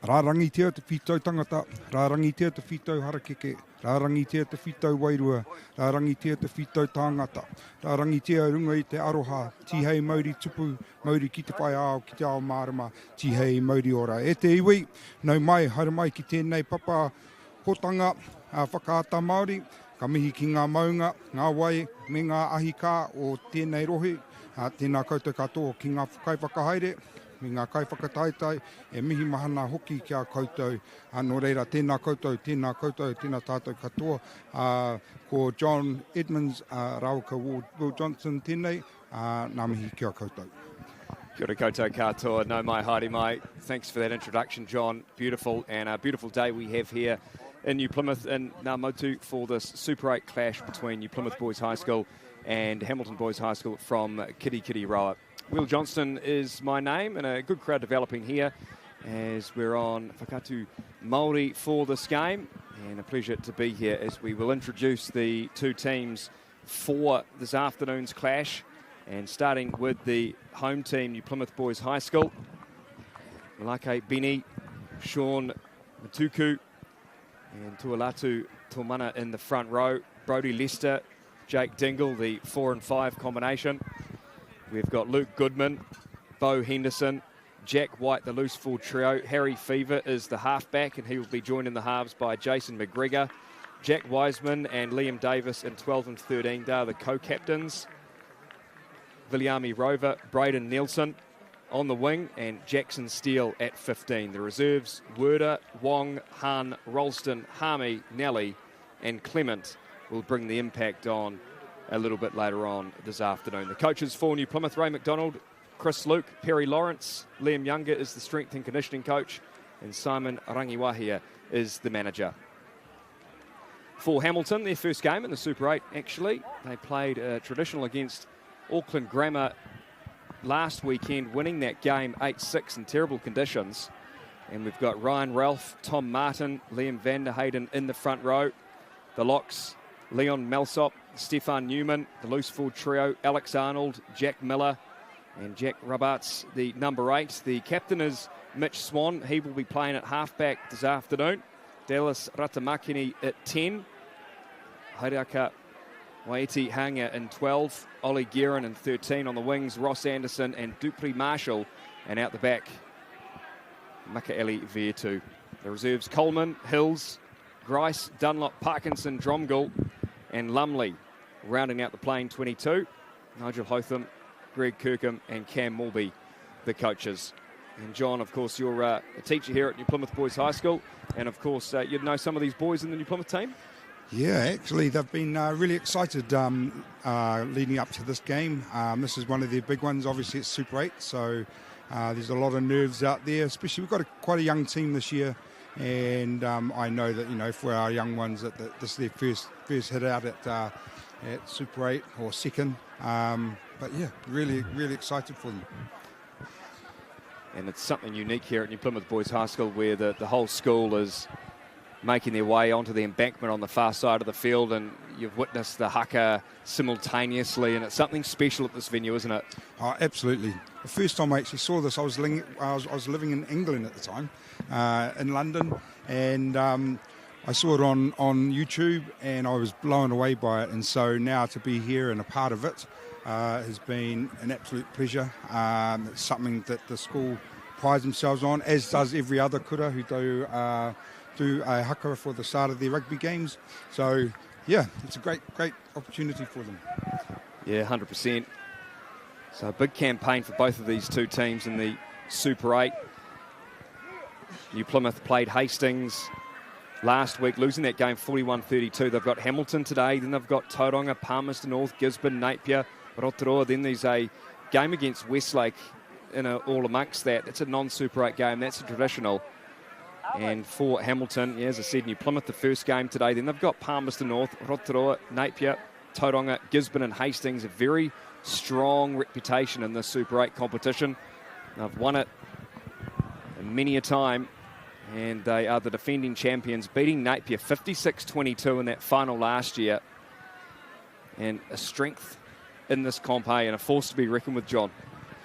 Rārangi tea te whitau tangata, rārangi tea te whitau harakeke, rārangi tea te whitau wairua, rārangi tea te whitau tāngata, rārangi tea runga I te aroha, tihei mauri tupu, mauri ki te whai ao, ki te ao mārama, tihei mauri ora. E te iwi, nau mai, haere mai ki tēnei papa hotanga, whakaata Māori, ka mihi ki ngā maunga, ngā wai, me ngā ahika o tēnei rohe, tēnā koutou katoa ki ngā kai whakahaere, me ngā kai whakataitai, e mihi mahana hoki kia koutou. Nō reira, tēnā koutou, tēnā tātou katoa. Ko John Edmonds, Rawaka Will Johnson tēnei, nā mihi kia koutou. Kia ora koutou katoa, no mai, haere mai. Thanks for that introduction, John. Beautiful, and a beautiful day we have here in New Plymouth in Ngā Motu for this Super 8 clash between New Plymouth Boys High School and Hamilton Boys High School from Kirikiriroa. Will Johnston is my name, and a good crowd developing here as we're on Whakatu Māori for this game, and a pleasure to be here as we will introduce the two teams for this afternoon's clash, and starting with the home team, New Plymouth Boys High School. Malake Bini, Sean Matuku and Tualatu Tomana in the front row, Brodie Lester, Jake Dingle, the 4 and 5 combination. We've got Luke Goodman, Bo Henderson, Jack White, the loose full trio. Harry Fever is the halfback, and he will be joined in the halves by Jason McGregor. Jack Wiseman and Liam Davis in 12 and 13. They are the co-captains. Viliami Rover, Braden Nelson on the wing, and Jackson Steele at 15. The reserves, Werder, Wong, Han, Ralston, Harmy, Nelly, and Clement will bring the impact on a little bit later on this afternoon. The coaches for New Plymouth, Ray McDonald, Chris Luke, Perry Lawrence, Liam Younger is the strength and conditioning coach, and Simon Rangiwahia is the manager. For Hamilton, their first game in the Super 8, actually. They played traditional against Auckland Grammar last weekend, winning that game 8-6 in terrible conditions. And we've got Ryan Ralph, Tom Martin, Liam Vanderhayden in the front row. The locks, Leon Melsop, Stefan Newman, the loose full trio, Alex Arnold, Jack Miller, and Jack Roberts, the number 8. The captain is Mitch Swan. He will be playing at halfback this afternoon. Dallas Ratamakini at 10. Hairaka Waiti Hanga in 12. Ollie Guerin in 13 on the wings. Ross Anderson and Dupree Marshall. And out the back, Makaeli Vietu. The reserves, Coleman, Hills, Grice, Dunlop, Parkinson, Dromgoole, and Lumley. Rounding out the playing 22, Nigel Hotham, Greg Kirkham, and Cam Mulby, the coaches. And John, of course, you're a teacher here at New Plymouth Boys High School, and of course, you'd know some of these boys in the New Plymouth team? Yeah, actually, they've been really excited leading up to this game. This is one of their big ones. Obviously, it's Super 8, so there's a lot of nerves out there, especially we've got quite a young team this year. And I know that, you know, for our young ones, that this is their first hit out at Super 8 or second. But yeah, really excited for them. And it's something unique here at New Plymouth Boys High School, where the whole school is making their way onto the embankment on the far side of the field, and you've witnessed the haka simultaneously, and it's something special at this venue, isn't it? Oh, absolutely. The first time I actually saw this, I was living in England at the time, in London, and I saw it on YouTube, and I was blown away by it. And so now to be here and a part of it, has been an absolute pleasure. It's something that the school prides themselves on, as does every other kura who do a haka for the start of their rugby games. So, yeah, it's a great opportunity for them. Yeah, 100%. So a big campaign for both of these two teams in the Super 8. New Plymouth played Hastings last week, losing that game 41-32. They've got Hamilton today, then they've got Tauranga, Palmerston North, Gisborne, Napier, Rotorua. Then there's a game against Westlake all amongst that. It's a non-Super 8 game. That's a traditional. And for Hamilton, yeah, as I said, New Plymouth, the first game today. Then they've got Palmerston North, Rotorua, Napier, Tauranga, Gisborne and Hastings. A very strong reputation in this Super 8 competition. They've won it many a time. And they are the defending champions, beating Napier 56-22 in that final last year. And a strength in this comp, and a force to be reckoned with, John.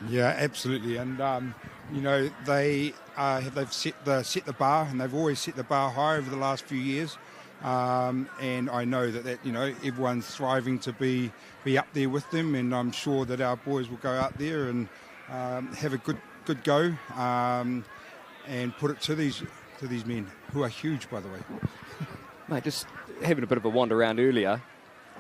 Yeah, absolutely. And, you know, they've set the bar, and they've always set the bar high over the last few years. And I know that, you know, everyone's thriving to be up there with them, and I'm sure that our boys will go out there and have a good go and put it to these men, who are huge, by the way. Mate, just having a bit of a wander around earlier,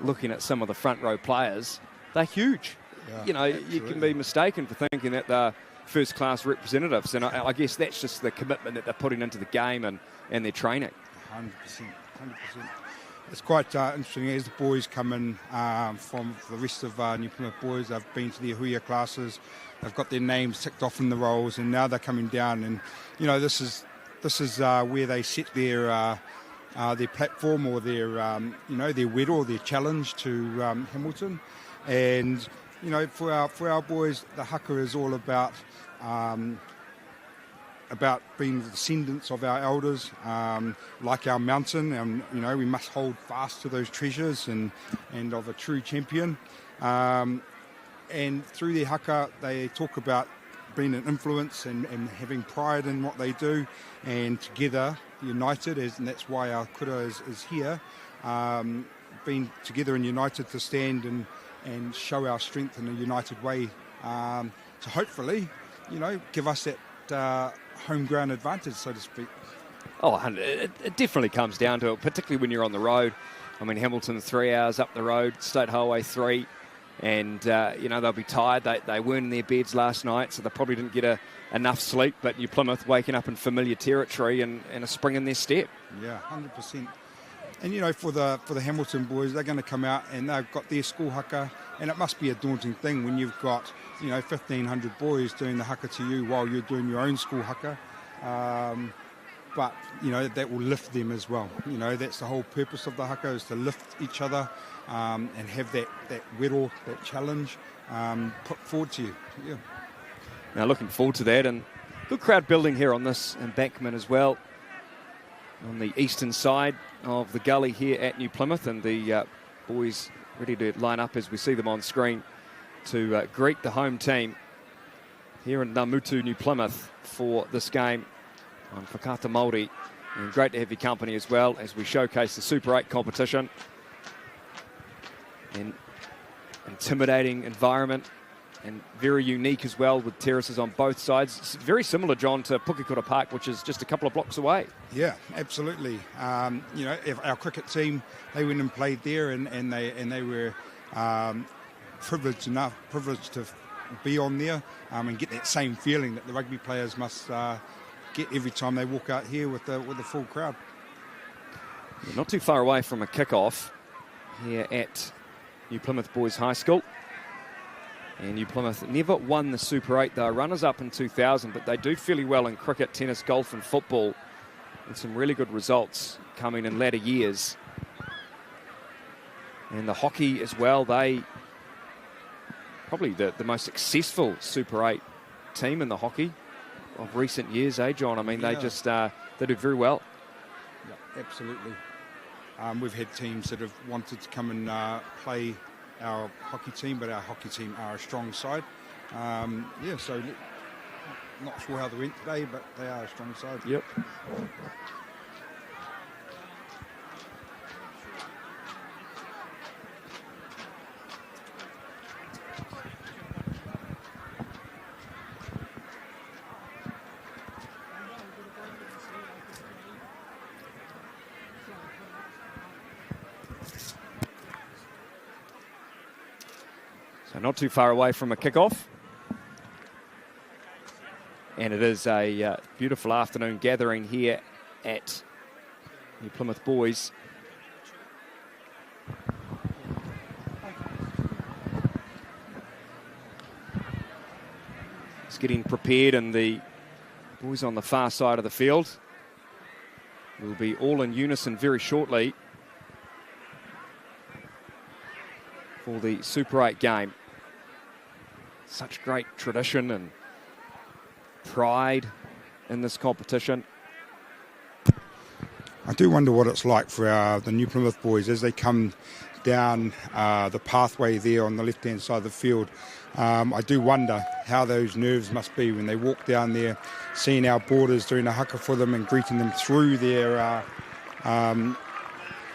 looking at some of the front row players, they're huge. Yeah, you know, absolutely. You can be mistaken for thinking that they're first-class representatives, and I guess that's just the commitment that they're putting into the game and their training. 100%. It's quite interesting as the boys come in from the rest of New Plymouth Boys. They've been to their huia classes, they've got their names ticked off in the rolls, and now they're coming down. And you know, this is where they set their platform, or their their wedal, their challenge to Hamilton. And you know, for our boys, the haka is all about being the descendants of our elders, like our mountain. And you know, we must hold fast to those treasures and of a true champion. And through their haka, they talk about being an influence and having pride in what they do, and together, united, and that's why our kura is here, being together and united to stand and show our strength in a united way, to hopefully, you know, give us that home ground advantage, so to speak. Oh, it definitely comes down to it, particularly when you're on the road. I mean, Hamilton 3 hours up the road, State Highway 3, and you know, they'll be tired. They weren't in their beds last night, so they probably didn't get enough sleep. But New Plymouth waking up in familiar territory and a spring in their step. Yeah, 100%. And you know, for the Hamilton boys, they're going to come out and they've got their school haka, and it must be a daunting thing when you've got, you know, 1,500 boys doing the haka to you while you're doing your own school haka. But you know, that will lift them as well. You know, that's the whole purpose of the haka, is to lift each other and have that wedal, that challenge put forward to you. Yeah. Now, looking forward to that, and good crowd building here on this embankment as well, on the eastern side of the gully here at New Plymouth, and the boys ready to line up as we see them on screen to greet the home team here in Namutu, New Plymouth, for this game on Whakata Māori. And great to have your company as well as we showcase the Super 8 competition. An intimidating environment, and very unique as well, with terraces on both sides. It's very similar, John, to Pukekura Park, which is just a couple of blocks away. Yeah, absolutely. You know, if our cricket team, they went and played there, and they were privileged to be on there and get that same feeling that the rugby players must get every time they walk out here with the full crowd. We're not too far away from a kickoff here at New Plymouth Boys High School. And New Plymouth never won the Super 8. They were runners-up in 2000, but they do fairly well in cricket, tennis, golf and football, with some really good results coming in latter years. And the hockey as well, they probably the most successful Super 8 team in the hockey of recent years, John? I mean, yeah. They just they do very well. Yeah, absolutely. We've had teams that have wanted to come and play our hockey team, but our hockey team are a strong side. Yeah, so not sure how they went today, but they are a strong side. Yep. not too far away from a kickoff. And it is a beautiful afternoon gathering here at New Plymouth Boys. It's getting prepared, and the boys on the far side of the field will be all in unison very shortly for the Super 8 game. Such great tradition and pride in this competition. I do wonder what it's like for the New Plymouth boys as they come down the pathway there on the left-hand side of the field. I do wonder how those nerves must be when they walk down there, seeing our boarders doing a haka for them and greeting them through their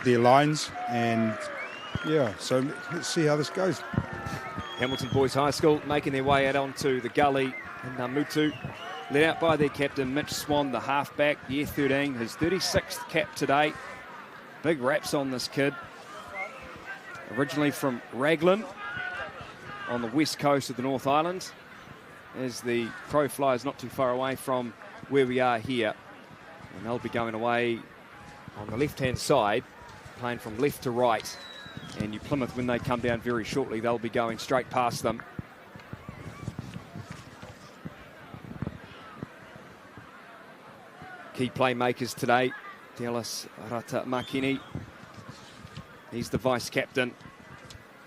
lines. And yeah, so let's see how this goes. Hamilton Boys High School making their way out onto the gully in Namutu, led out by their captain Mitch Swan, the halfback, year 13, his 36th cap today. Big raps on this kid. Originally from Raglan on the west coast of the North Island, as the crow flies not too far away from where we are here. And they'll be going away on the left-hand side, playing from left to right. And New Plymouth, when they come down very shortly, they'll be going straight past them. Key playmakers today, Dallas Ratamakini. He's the vice-captain,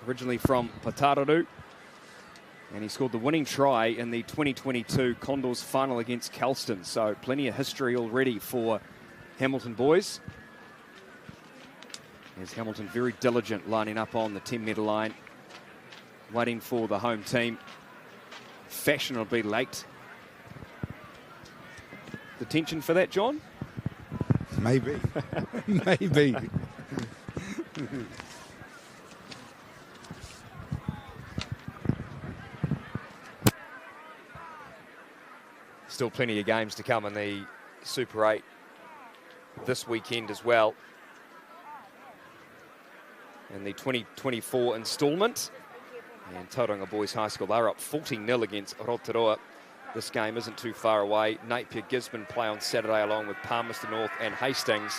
originally from Patararu. And he scored the winning try in the 2022 Condors final against Kelston. So plenty of history already for Hamilton boys. As Hamilton very diligent, lining up on the 10-metre line, waiting for the home team. Fashionably late. Detention for that, John? Maybe. Maybe. Still plenty of games to come in the Super 8 this weekend as well. In the 2024 instalment. And Tauranga Boys High School, they're up 14-0 against Rotorua. This game isn't too far away. Napier, Gisborne play on Saturday along with Palmerston North and Hastings.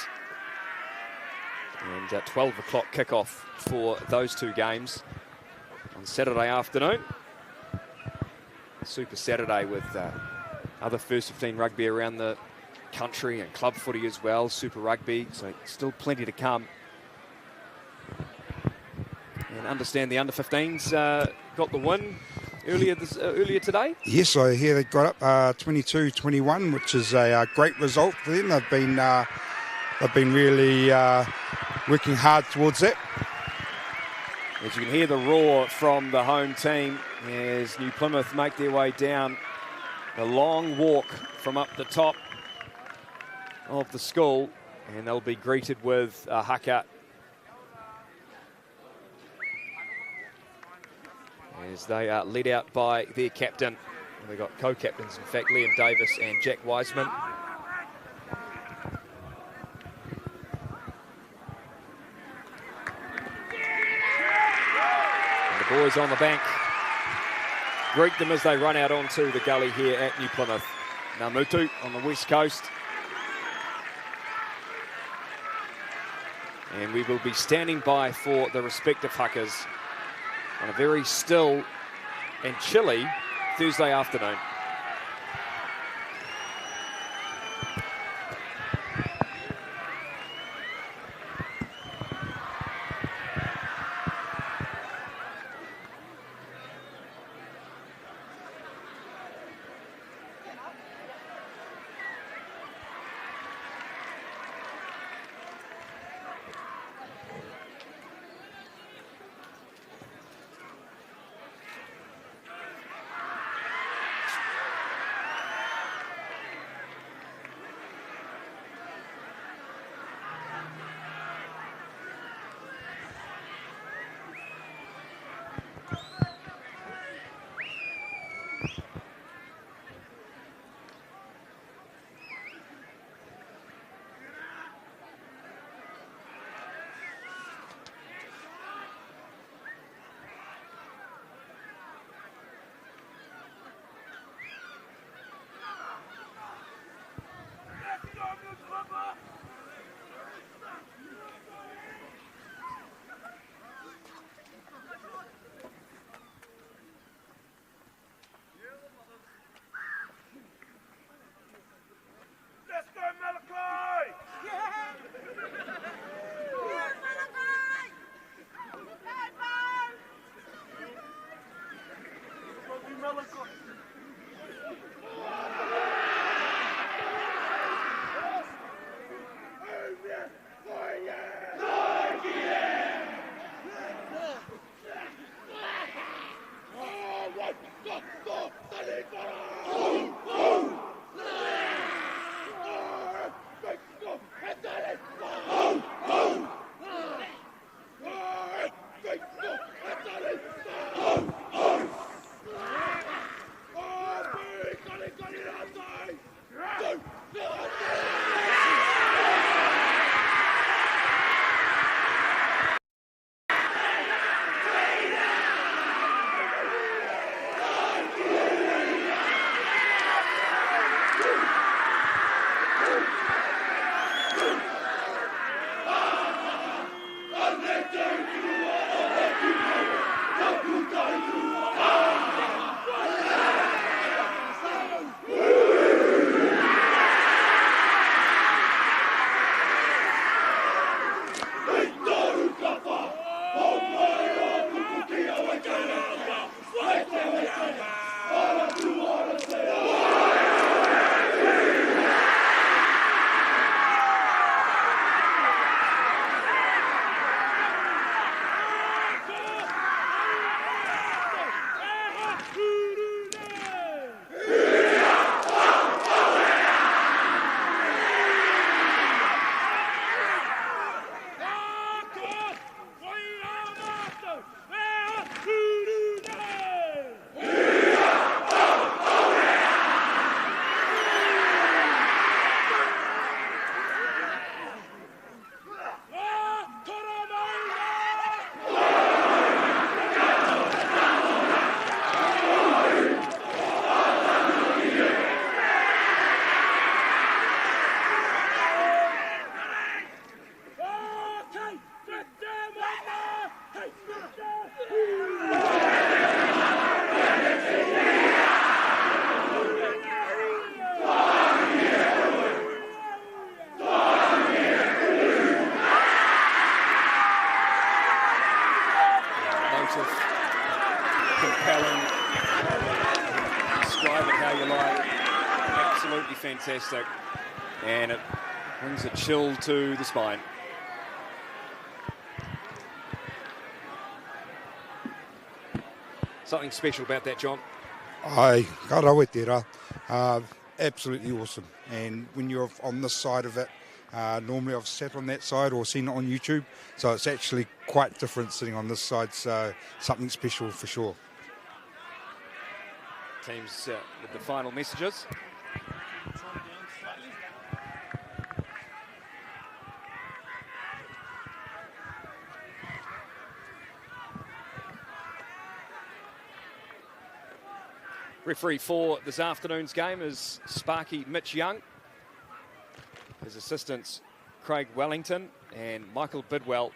And 12 o'clock kickoff for those two games on Saturday afternoon. Super Saturday with other first 15 rugby around the country and club footy as well, Super Rugby, so still plenty to come. And understand the under-15s got the win earlier today. Yes, I hear they got up 22-21, which is a great result for them. They've been really working hard towards that. As you can hear the roar from the home team as New Plymouth make their way down the long walk from up the top of the school, and they'll be greeted with a haka as they are led out by their captain. They've got co-captains, in fact, Liam Davis and Jack Wiseman. And the boys on the bank greet them as they run out onto the gully here at New Plymouth. Namutu on the west coast. And we will be standing by for the respective hakas on a very still and chilly Thursday afternoon. fantastic. And it brings a chill to the spine. Something special about that, John. Ai, ka rawe tērā. Absolutely awesome. And when you're on this side of it, normally I've sat on that side or seen it on YouTube, so it's actually quite different sitting on this side, so something special for sure. Teams with the final messages. Referee for this afternoon's game is Sparky Mitch Young. His assistants Craig Wellington and Michael Bidwell.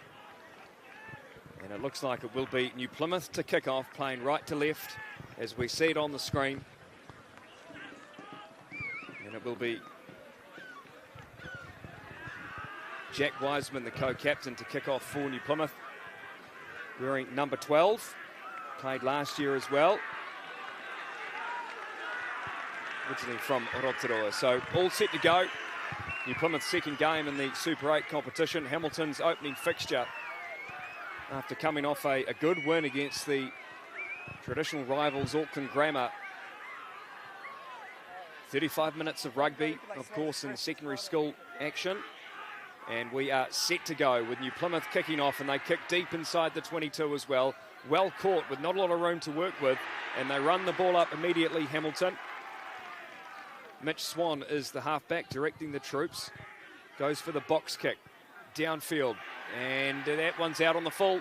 And it looks like it will be New Plymouth to kick off, playing right to left as we see it on the screen. And it will be Jack Wiseman, the co-captain, to kick off for New Plymouth, wearing number 12. Played last year as well. Originally from Rotorua. So all set to go. New Plymouth's second game in the Super 8 competition. Hamilton's opening fixture after coming off a good win against the traditional rivals Auckland Grammar. 35 minutes of rugby, of course, in secondary school action. And we are set to go with New Plymouth kicking off, and they kick deep inside the 22 as well. Well caught with not a lot of room to work with, and they run the ball up immediately, Hamilton. Mitch Swan is the halfback directing the troops. Goes for the box kick downfield, and that one's out on the full.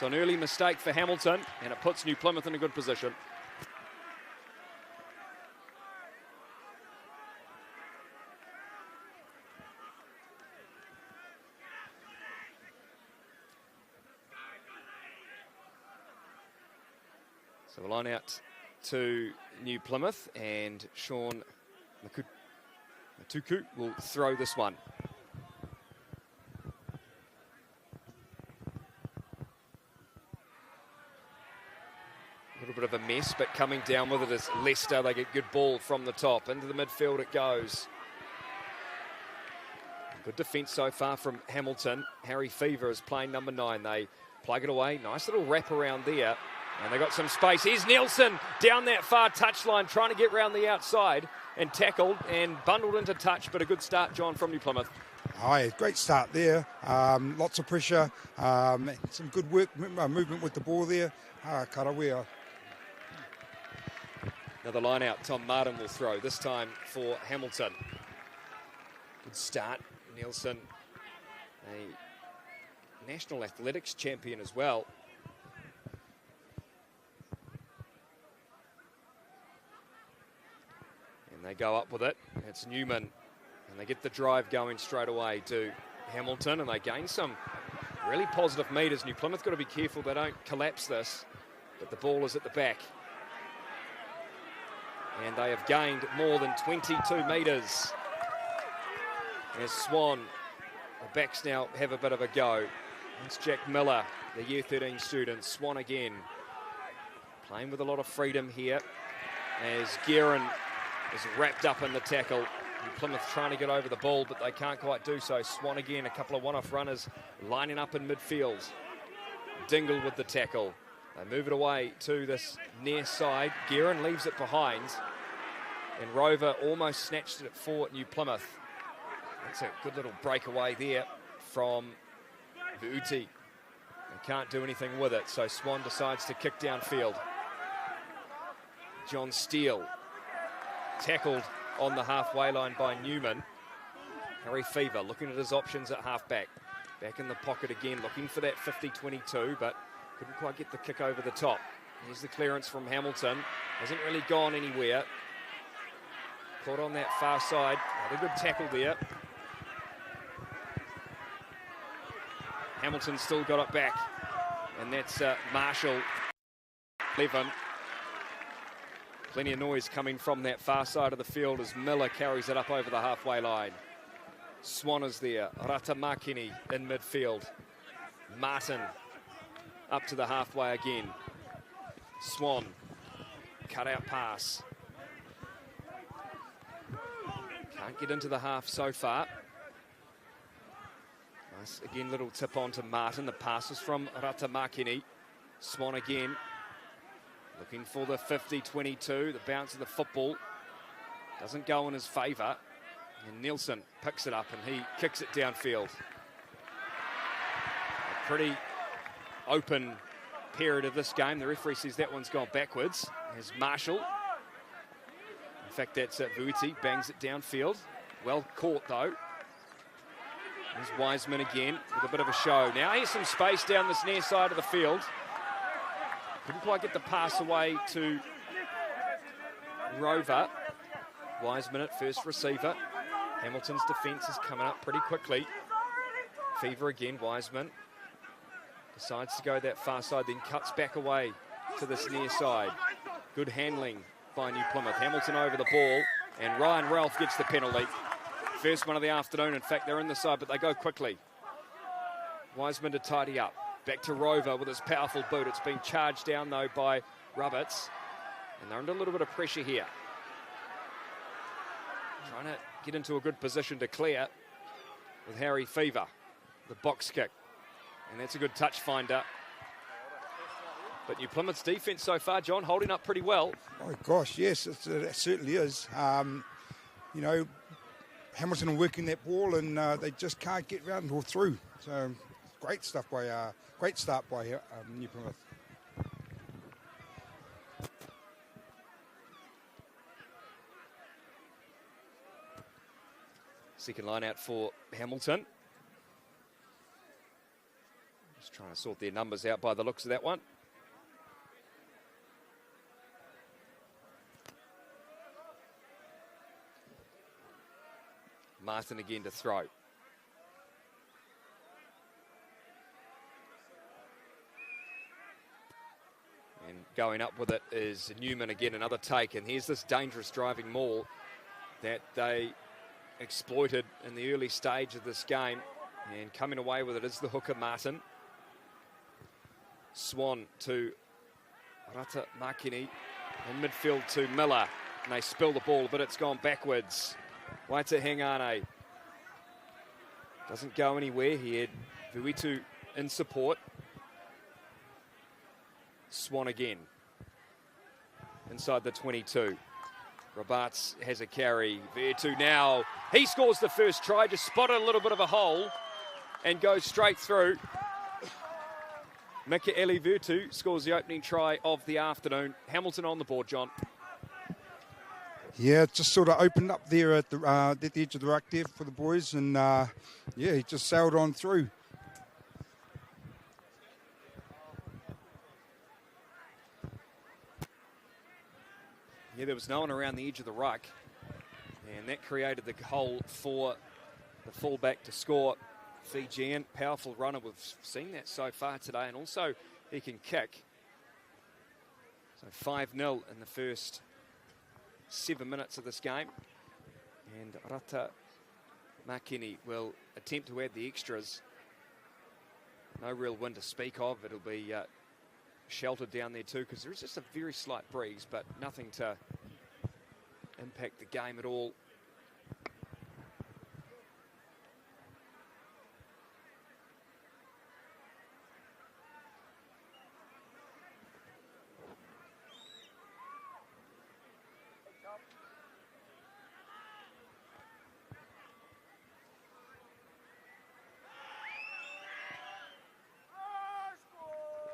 So an early mistake for Hamilton, and it puts New Plymouth in a good position. So a line out to New Plymouth, and Sean Matuku will throw this one. A little bit of a mess, but coming down with it is Leicester. They get good ball from the top. Into the midfield it goes. Good defence so far from Hamilton. Harry Fever is playing number 9. They plug it away. Nice little wrap around there. And they got some space. Here's Nelson down that far touchline, trying to get round the outside, and tackled and bundled into touch, but a good start, John, from New Plymouth. Aye, great start there. Lots of pressure, some good work, movement with the ball there. Karawea. Another line out, Tom Martin will throw, this time for Hamilton. Good start, Nelson, a national athletics champion as well. They go up with it. It's Newman, and they get the drive going straight away to Hamilton, and they gain some really positive meters. New Plymouth got to be careful they don't collapse this, but the ball is at the back, and they have gained more than 22 meters. As Swan, the backs now have a bit of a go. It's Jack Miller, the year 13 student. Swan again, playing with a lot of freedom here, as Guerin is wrapped up in the tackle. New Plymouth trying to get over the ball, but they can't quite do so. Swan again, a couple of one-off runners lining up in midfield. Dingle with the tackle. They move it away to this near side. Guerin leaves it behind, and Rover almost snatched it for New Plymouth. That's a good little breakaway there from Vuuti. They can't do anything with it, so Swan decides to kick downfield. John Steele tackled on the halfway line by Newman. Harry Fever looking at his options at halfback. Back in the pocket again, looking for that 50-22, but couldn't quite get the kick over the top. Here's the clearance from Hamilton. Hasn't really gone anywhere. Caught on that far side. Another good tackle there. Hamilton still got it back. And that's Marshall, 11. Plenty of noise coming from that far side of the field as Miller carries it up over the halfway line. Swan is there. Ratamakini in midfield. Martin up to the halfway again. Swan, cut out pass. Can't get into the half so far. Nice, again, little tip on to Martin. The pass is from Ratamakini. Swan again. Looking for the 50-22. The bounce of the football doesn't go in his favour. And Nielsen picks it up and he kicks it downfield. A pretty open period of this game. The referee says that one's gone backwards. There's Marshall. In fact, that's it. Vuiti bangs it downfield. Well caught, though. There's Wiseman again with a bit of a show. Now here's some space down this near side of the field. Couldn't quite get the pass away to Rover. Wiseman at first receiver. Hamilton's defence is coming up pretty quickly. Fever again, Wiseman. Decides to go that far side, then cuts back away to this near side. Good handling by New Plymouth. Hamilton over the ball, and Ryan Ralph gets the penalty. First one of the afternoon. In fact, they're in the side, but they go quickly. Wiseman to tidy up. Back to Rover with his powerful boot. It's been charged down, though, by Roberts. And they're under a little bit of pressure here. Trying to get into a good position to clear with Harry Fever. The box kick. And that's a good touch finder. But New Plymouth's defence so far, John, holding up pretty well. Oh, gosh, yes, it certainly is. You know, Hamilton are working that ball and they just can't get round or through. So great stuff by, great start by New Plymouth. Second line out for Hamilton. Just trying to sort their numbers out by the looks of that one. Martin again to throw. And going up with it is Newman again, another take. And here's this dangerous driving maul that they exploited in the early stage of this game. And coming away with it is the hooker, Martin. Swan to Ratamakini. In midfield to Miller. And they spill the ball, but it's gone backwards. Waita Hengane doesn't go anywhere. He had Vuitu in support. Swan again. Inside the 22. Roberts has a carry. Vuitu now. He scores the first try. Just spotted a little bit of a hole and goes straight through. Mikaeli Vuitu scores the opening try of the afternoon. Hamilton on the board, John. Yeah, it just sort of opened up there at the edge of the ruck there for the boys, and yeah, he just sailed on through. Yeah, there was no one around the edge of the ruck, and that created the hole for the fullback to score. Fijian, powerful runner. We've seen that so far today, and also he can kick. So 5-0 in the first 7 minutes of this game, and Ratamakini will attempt to add the extras. No real wind to speak of. It'll be sheltered down there too, because there is just a very slight breeze, but nothing to impact the game at all.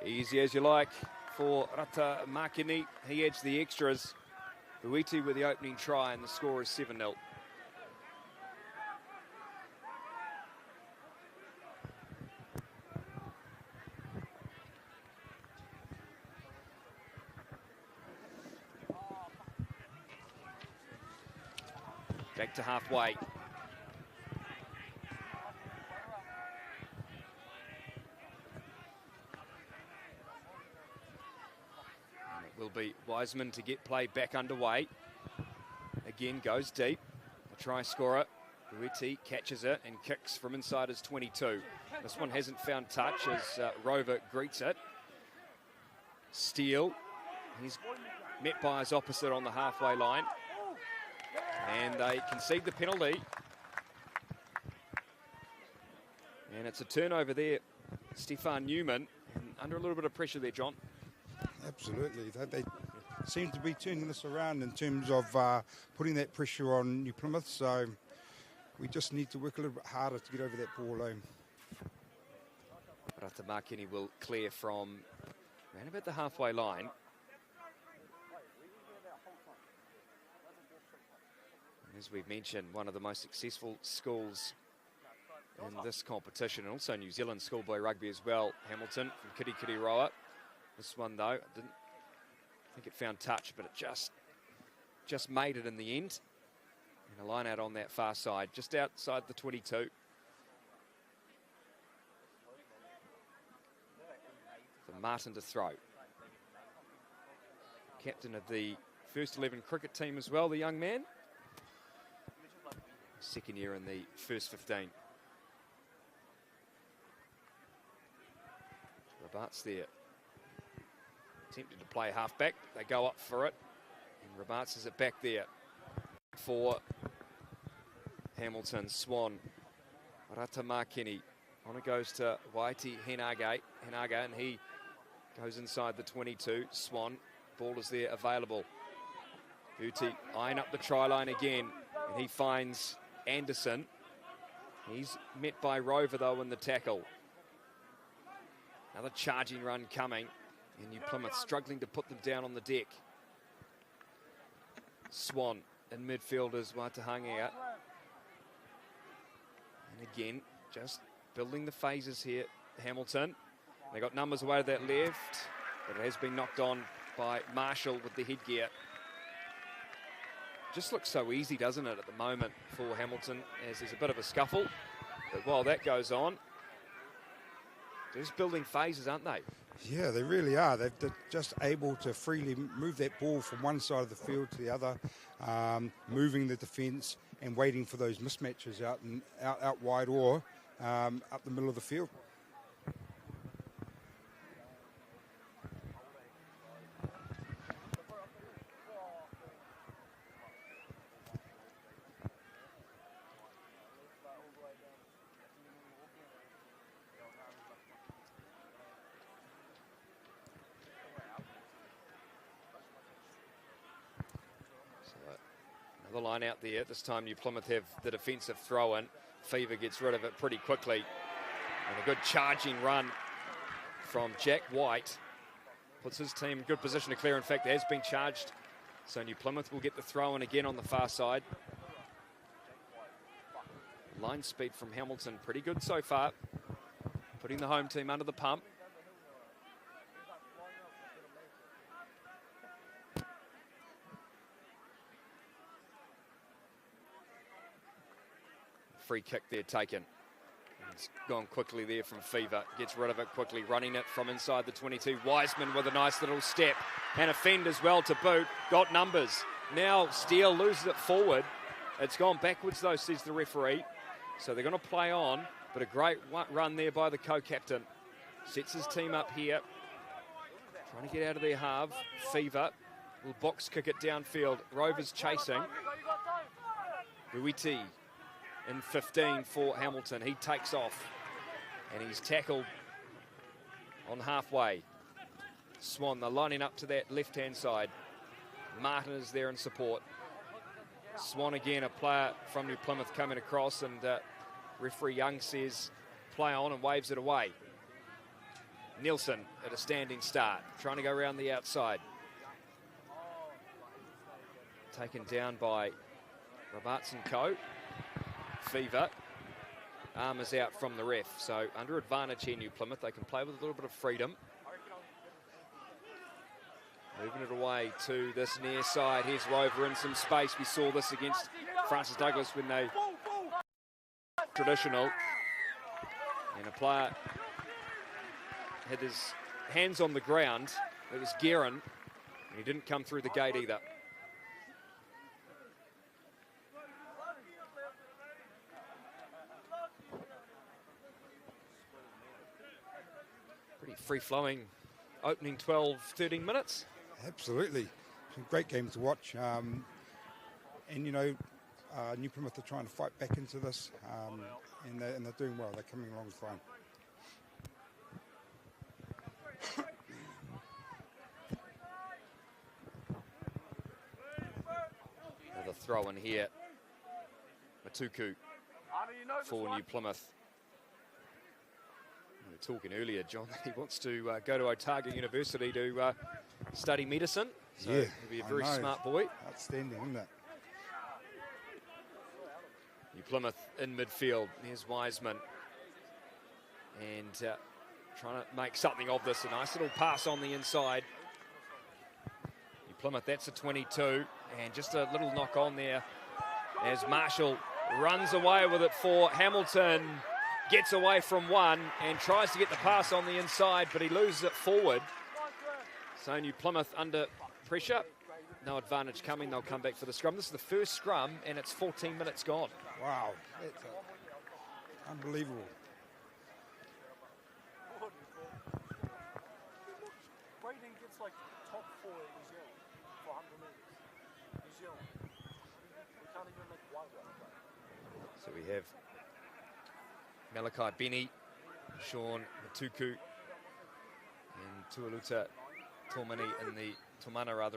Easy as you like for Ratamakini. He adds the extras. Vuiti with the opening try, and the score is 7-0. Back to halfway. Will be Wiseman to get play back underway. Again, goes deep. A try scorer. Vuiti catches it and kicks from inside his 22. This one hasn't found touch as Rover greets it. Steele. He's met by his opposite on the halfway line. And they concede the penalty. And it's a turnover there. Stefan Newman under a little bit of pressure there, John. Absolutely. They seem to be turning this around in terms of putting that pressure on New Plymouth. So we just need to work a little bit harder to get over that ball line. Ratamakini will clear from around about the halfway line. As we've mentioned, one of the most successful schools in this competition, and also New Zealand schoolboy rugby as well. Hamilton from Kirikiriroa. This one though, I didn't think it found touch, but it just made it in the end. And a line out on that far side, just outside the 22. For Martin to throw. Captain of the first 11 cricket team as well, the young man. Second year in the first 15. Rabat's there. Attempted to play half-back. They go up for it. And Rabat's is it back there for Hamilton. Swan. Ratamakini. On it goes to Waiti Henage, and he goes inside the 22. Swan. Ball is there available. Uti eyeing up the try line again. And he finds Anderson. He's met by Rover though in the tackle. Another charging run coming. And New Plymouth struggling to put them down on the deck. Swan in midfield is Watahangea. And again, just building the phases here. Hamilton. They got numbers away to that left, but it has been knocked on by Marshall with the headgear. Just looks so easy, doesn't it, at the moment for Hamilton, as there's a bit of a scuffle. But while that goes on, they're just building phases, aren't they? Yeah, they really are. They're just able to freely move that ball from one side of the field to the other, moving the defence and waiting for those mismatches out wide or up the middle of the field. The line out there. This time New Plymouth have the defensive throw-in. Fever gets rid of it pretty quickly. And a good charging run from Jack White. Puts his team in good position to clear. In fact, it has been charged. So New Plymouth will get the throw-in again on the far side. Line speed from Hamilton, pretty good so far. Putting the home team under the pump. Free kick there taken. It's gone quickly there from Fever. Gets rid of it quickly, running it from inside the 22. Wiseman with a nice little step. And a fend as well to boot. Got numbers. Now Steele loses it forward. It's gone backwards though, says the referee. So they're going to play on. But a great run there by the co-captain. Sets his team up here. Trying to get out of their half. Fever will box kick it downfield. Rovers chasing. Buiti in 15 for Hamilton. He takes off and he's tackled on halfway. Swan, they're lining up to that left-hand side. Martin is there in support. Swan again, a player from New Plymouth coming across, and referee Young says play on and waves it away. Nielsen at a standing start, trying to go around the outside. Taken down by Robertson Co. Fever. Arm is out from the ref, so under advantage here, New Plymouth. They can play with a little bit of freedom. Moving it away to this near side. Here's Rover in some space. We saw this against Francis Douglas when they traditional. And a player had his hands on the ground. It was Guerin, and he didn't come through the gate either. Pretty free-flowing opening 12, 13 minutes. Absolutely. It's a great game to watch. And, you know, New Plymouth are trying to fight back into this, and they're doing well. They're coming along fine. Another throw in here. Matuku for New Plymouth. We were talking earlier, John, that he wants to go to Otago University to study medicine. So yeah, he'll be a very smart boy. Outstanding, isn't it? New Plymouth in midfield. There's Wiseman. And trying to make something of this. A nice little pass on the inside. New Plymouth, that's a 22. And just a little knock on there as Marshall runs away with it for Hamilton. Gets away from one and tries to get the pass on the inside, but he loses it forward. So New Plymouth under pressure. No advantage coming. They'll come back for the scrum. This is the first scrum, and it's 14 minutes gone. Wow, that's unbelievable. Braden gets like top 4 in New Zealand for 100 metres. New Zealand. We can't even make one. So we have Malachi Benny, Sean Matuku, and Tualuta Tomana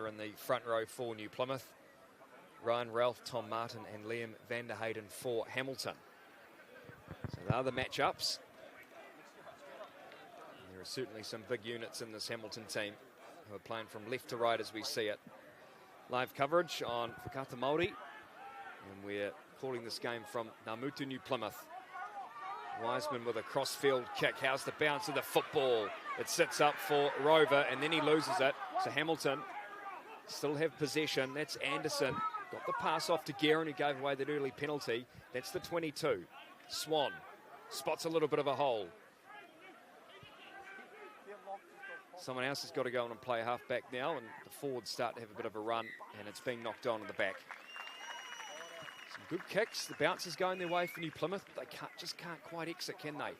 in the front row for New Plymouth. Ryan Ralph, Tom Martin, and Liam van der Hayden for Hamilton. So they are the matchups. And there are certainly some big units in this Hamilton team who are playing from left to right as we see it. Live coverage on Whakata Māori, and we're calling this game from Namutu, New Plymouth. Wiseman with a cross-field kick. How's the bounce of the football? It sits up for Rover, and then he loses it. So Hamilton still have possession. That's Anderson. Got the pass off to Guerin, who gave away that early penalty. That's the 22. Swan spots a little bit of a hole. Someone else has got to go on and play half-back now, and the forwards start to have a bit of a run, and it's being knocked on in the back. Some good kicks. The bounce is going their way for New Plymouth. They just can't quite exit, can they?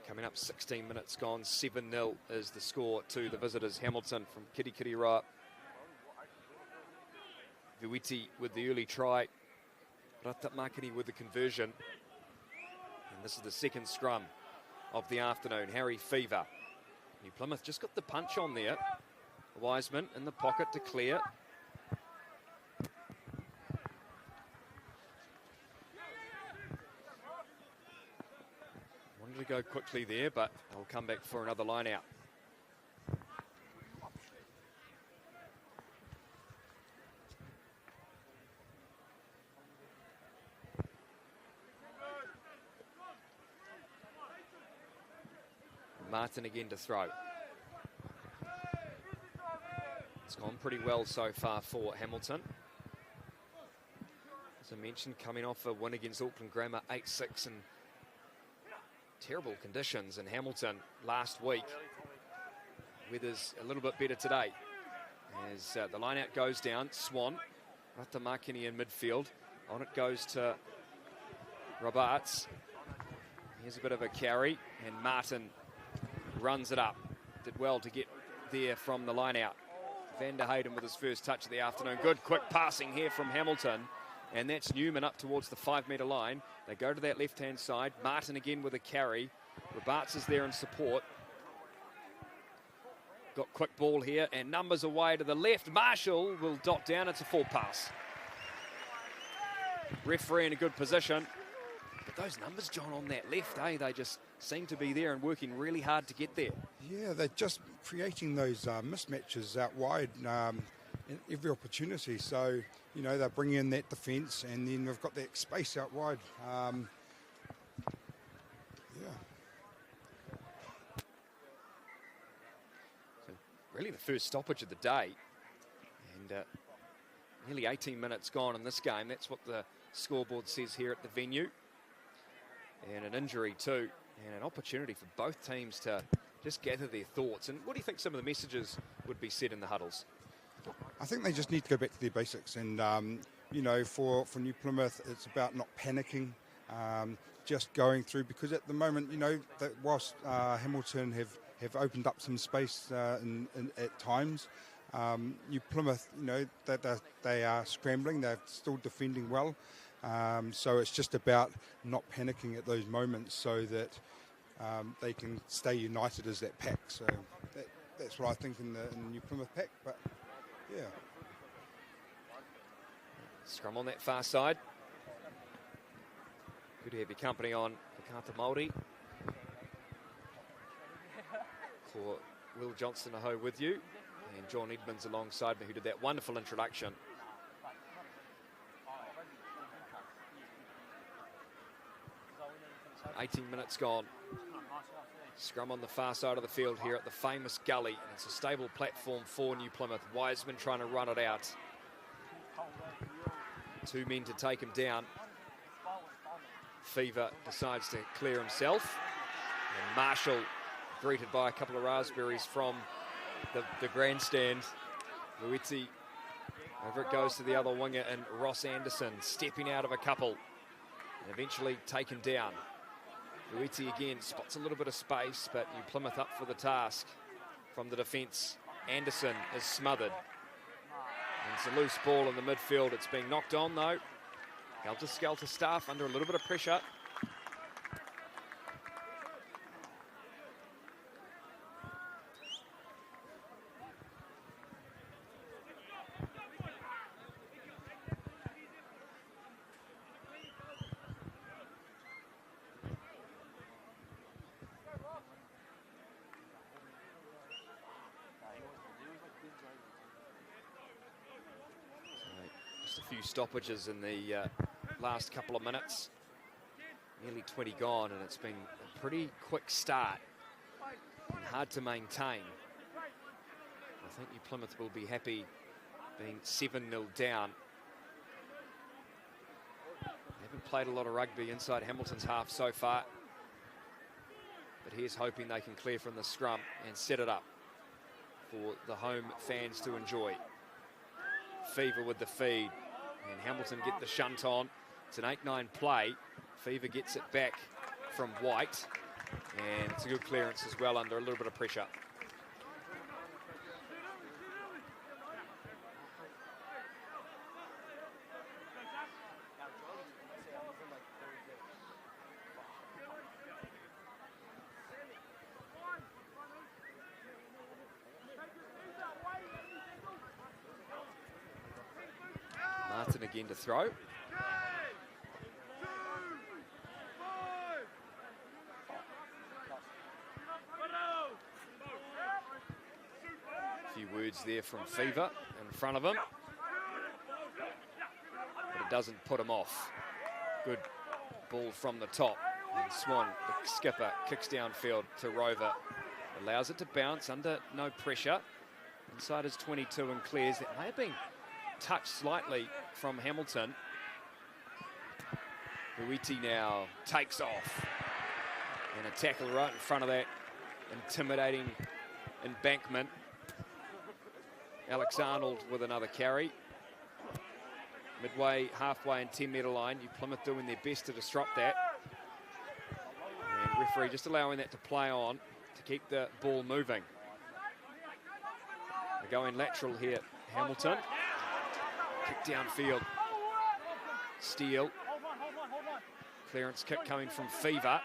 Coming up, 16 minutes gone, 7-0 is the score to the visitors. Hamilton from Kirikiriroa. Vuiti with the early try. Ratamakini with the conversion. And this is the second scrum of the afternoon. Harry Fever. New Plymouth just got the punch on there. Wiseman in the pocket to clear. To go quickly there, but they'll come back for another line out. Martin again to throw. It's gone pretty well so far for Hamilton. As I mentioned, coming off a win against Auckland Grammar 8-6 and terrible conditions in Hamilton last week. Weather's a little bit better today. As the line-out goes down, Swan, Ratamakini in midfield. On it goes to Roberts. Here's a bit of a carry, and Martin runs it up. Did well to get there from the line-out. Van der Hayden with his first touch of the afternoon. Good quick passing here from Hamilton. And that's Newman up towards the 5-metre line. They go to that left-hand side. Martin again with a carry. Roberts is there in support. Got quick ball here, and numbers away to the left. Marshall will dot down. It's a full pass. Referee in a good position. But those numbers, John, on that left, they just seem to be there and working really hard to get there. Yeah, they're just creating those mismatches out wide in every opportunity. So, you know, they're bringing in that defence, and then they've got that space out wide. So really the first stoppage of the day. And nearly 18 minutes gone in this game. That's what the scoreboard says here at the venue. And an injury too. And an opportunity for both teams to just gather their thoughts. And what do you think some of the messages would be said in the huddles? I think they just need to go back to their basics, and you know, for New Plymouth, it's about not panicking, just going through, because at the moment, you know, that whilst Hamilton have opened up some space at times, New Plymouth, you know, they are scrambling, they're still defending well, so it's just about not panicking at those moments so that they can stay united as that pack. So that's what I think in the New Plymouth pack, but yeah. Scrum on that far side. Good to have your company on Haka Māori. For Will Johnston aho with you, and John Edmonds alongside me, who did that wonderful introduction. So 18 minutes gone. Scrum on the far side of the field here at the famous gully. And it's a stable platform for New Plymouth. Wiseman trying to run it out. 2 men to take him down. Fever decides to clear himself. And Marshall greeted by a couple of raspberries from the grandstand. Luiti, over it goes to the other winger, and Ross Anderson stepping out of a couple and eventually taken down. Luiti again spots a little bit of space, but New Plymouth up for the task from the defence. Anderson is smothered. And it's a loose ball in the midfield. It's being knocked on though. Helter-skelter staff under a little bit of pressure. Stoppages in the last couple of minutes. Nearly 20 gone, and it's been a pretty quick start and hard to maintain. I think New Plymouth will be happy being 7-0 down. They haven't played a lot of rugby inside Hamilton's half so far, but here's hoping they can clear from the scrum and set it up for the home fans to enjoy. Fever with the feed. And Hamilton get the shunt on. It's an 8-9 play. Fever gets it back from White. And it's a good clearance as well under a little bit of pressure. Again to throw. A few words there from Fever in front of him, but it doesn't put him off. Good ball from the top, and Swan, the skipper, kicks downfield to Rover, allows it to bounce under no pressure inside his 22 and clears. That may have been touched slightly from Hamilton. Luiti now takes off, and a tackle right in front of that intimidating embankment. Alex Arnold with another carry. Midway, halfway and 10-metre line. New Plymouth doing their best to disrupt that. And referee just allowing that to play on to keep the ball moving. They're going lateral here, Hamilton. Kick downfield. Steele. Clearance kick coming from Fever.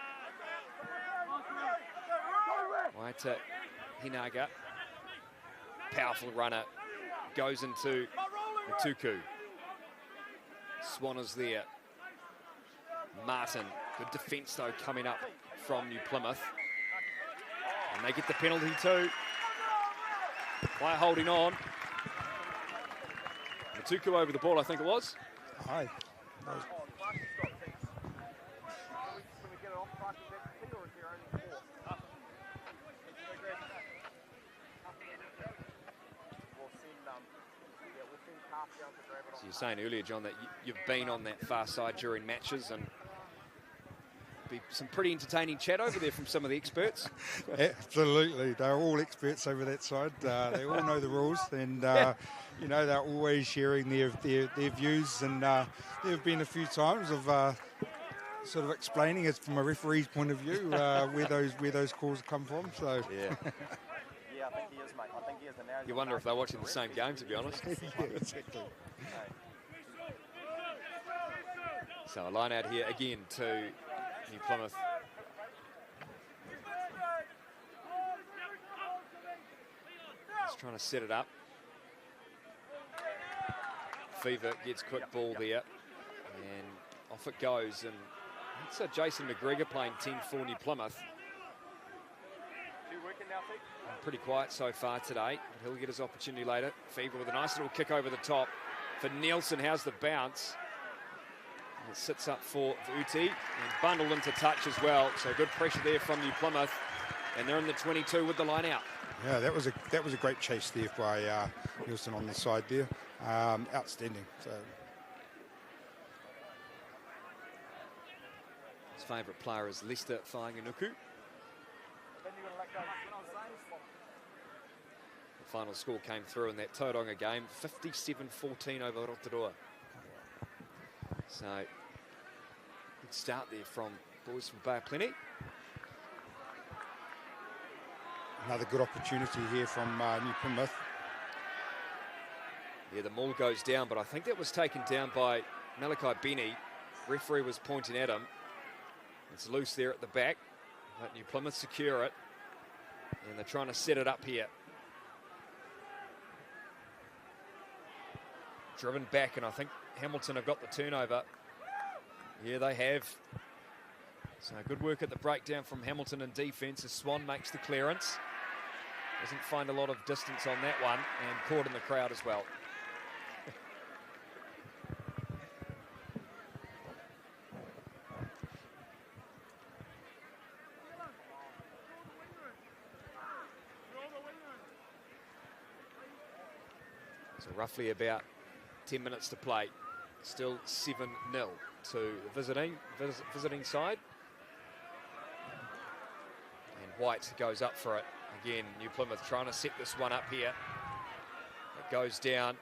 Right to Hinaga. Powerful runner. Goes into Matuku. Swan is there. Martin. Good defence though coming up from New Plymouth. And they get the penalty too. Player holding on. Matuku over the ball, I think it was. Aye. So you're saying earlier, John, that you've been on that far side during matches, and Be some pretty entertaining chat over there from some of the experts. Absolutely, they're all experts over that side. They all know the rules, and you know, they're always sharing their views. And there have been a few times of sort of explaining it from a referee's point of view where those calls come from. So Yeah. Yeah, I think he is, mate. I think he is. And now You wonder if they're watching the same game, to be honest. yeah, exactly. So a line out here again to New Plymouth. Just trying to set it up. Fever gets quick ball there, and off it goes. And it's Jason McGregor playing 10 for New Plymouth. Pretty quiet so far today, but he'll get his opportunity later. Fever with a nice little kick over the top for Nielsen. How's the bounce? And it sits up for Uti and bundled into touch as well. So good pressure there from New Plymouth, and they're in the 22 with the line out. Yeah, that was a great chase there by Nielsen on the side there. Outstanding. So his favourite player is Lester Whainganuku. The final score came through in that Tauranga game, 57-14 over Rotorua. So, good start there from boys from Bay of Plenty. another good opportunity here from New Plymouth. Yeah, the maul goes down, but I think that was taken down by Malachi Benny. Referee was pointing at him. It's loose there at the back, but New Plymouth secure it, and they're trying to set it up here. Driven back, and I think Hamilton have got the turnover. Yeah, they have. So good work at the breakdown from Hamilton in defence as Swan makes the clearance. Doesn't find a lot of distance on that one, and caught in the crowd as well. So roughly about 10 minutes to play. Still 7-0 to the visiting side. And White goes up for it. Again, New Plymouth trying to set this one up here. It goes down.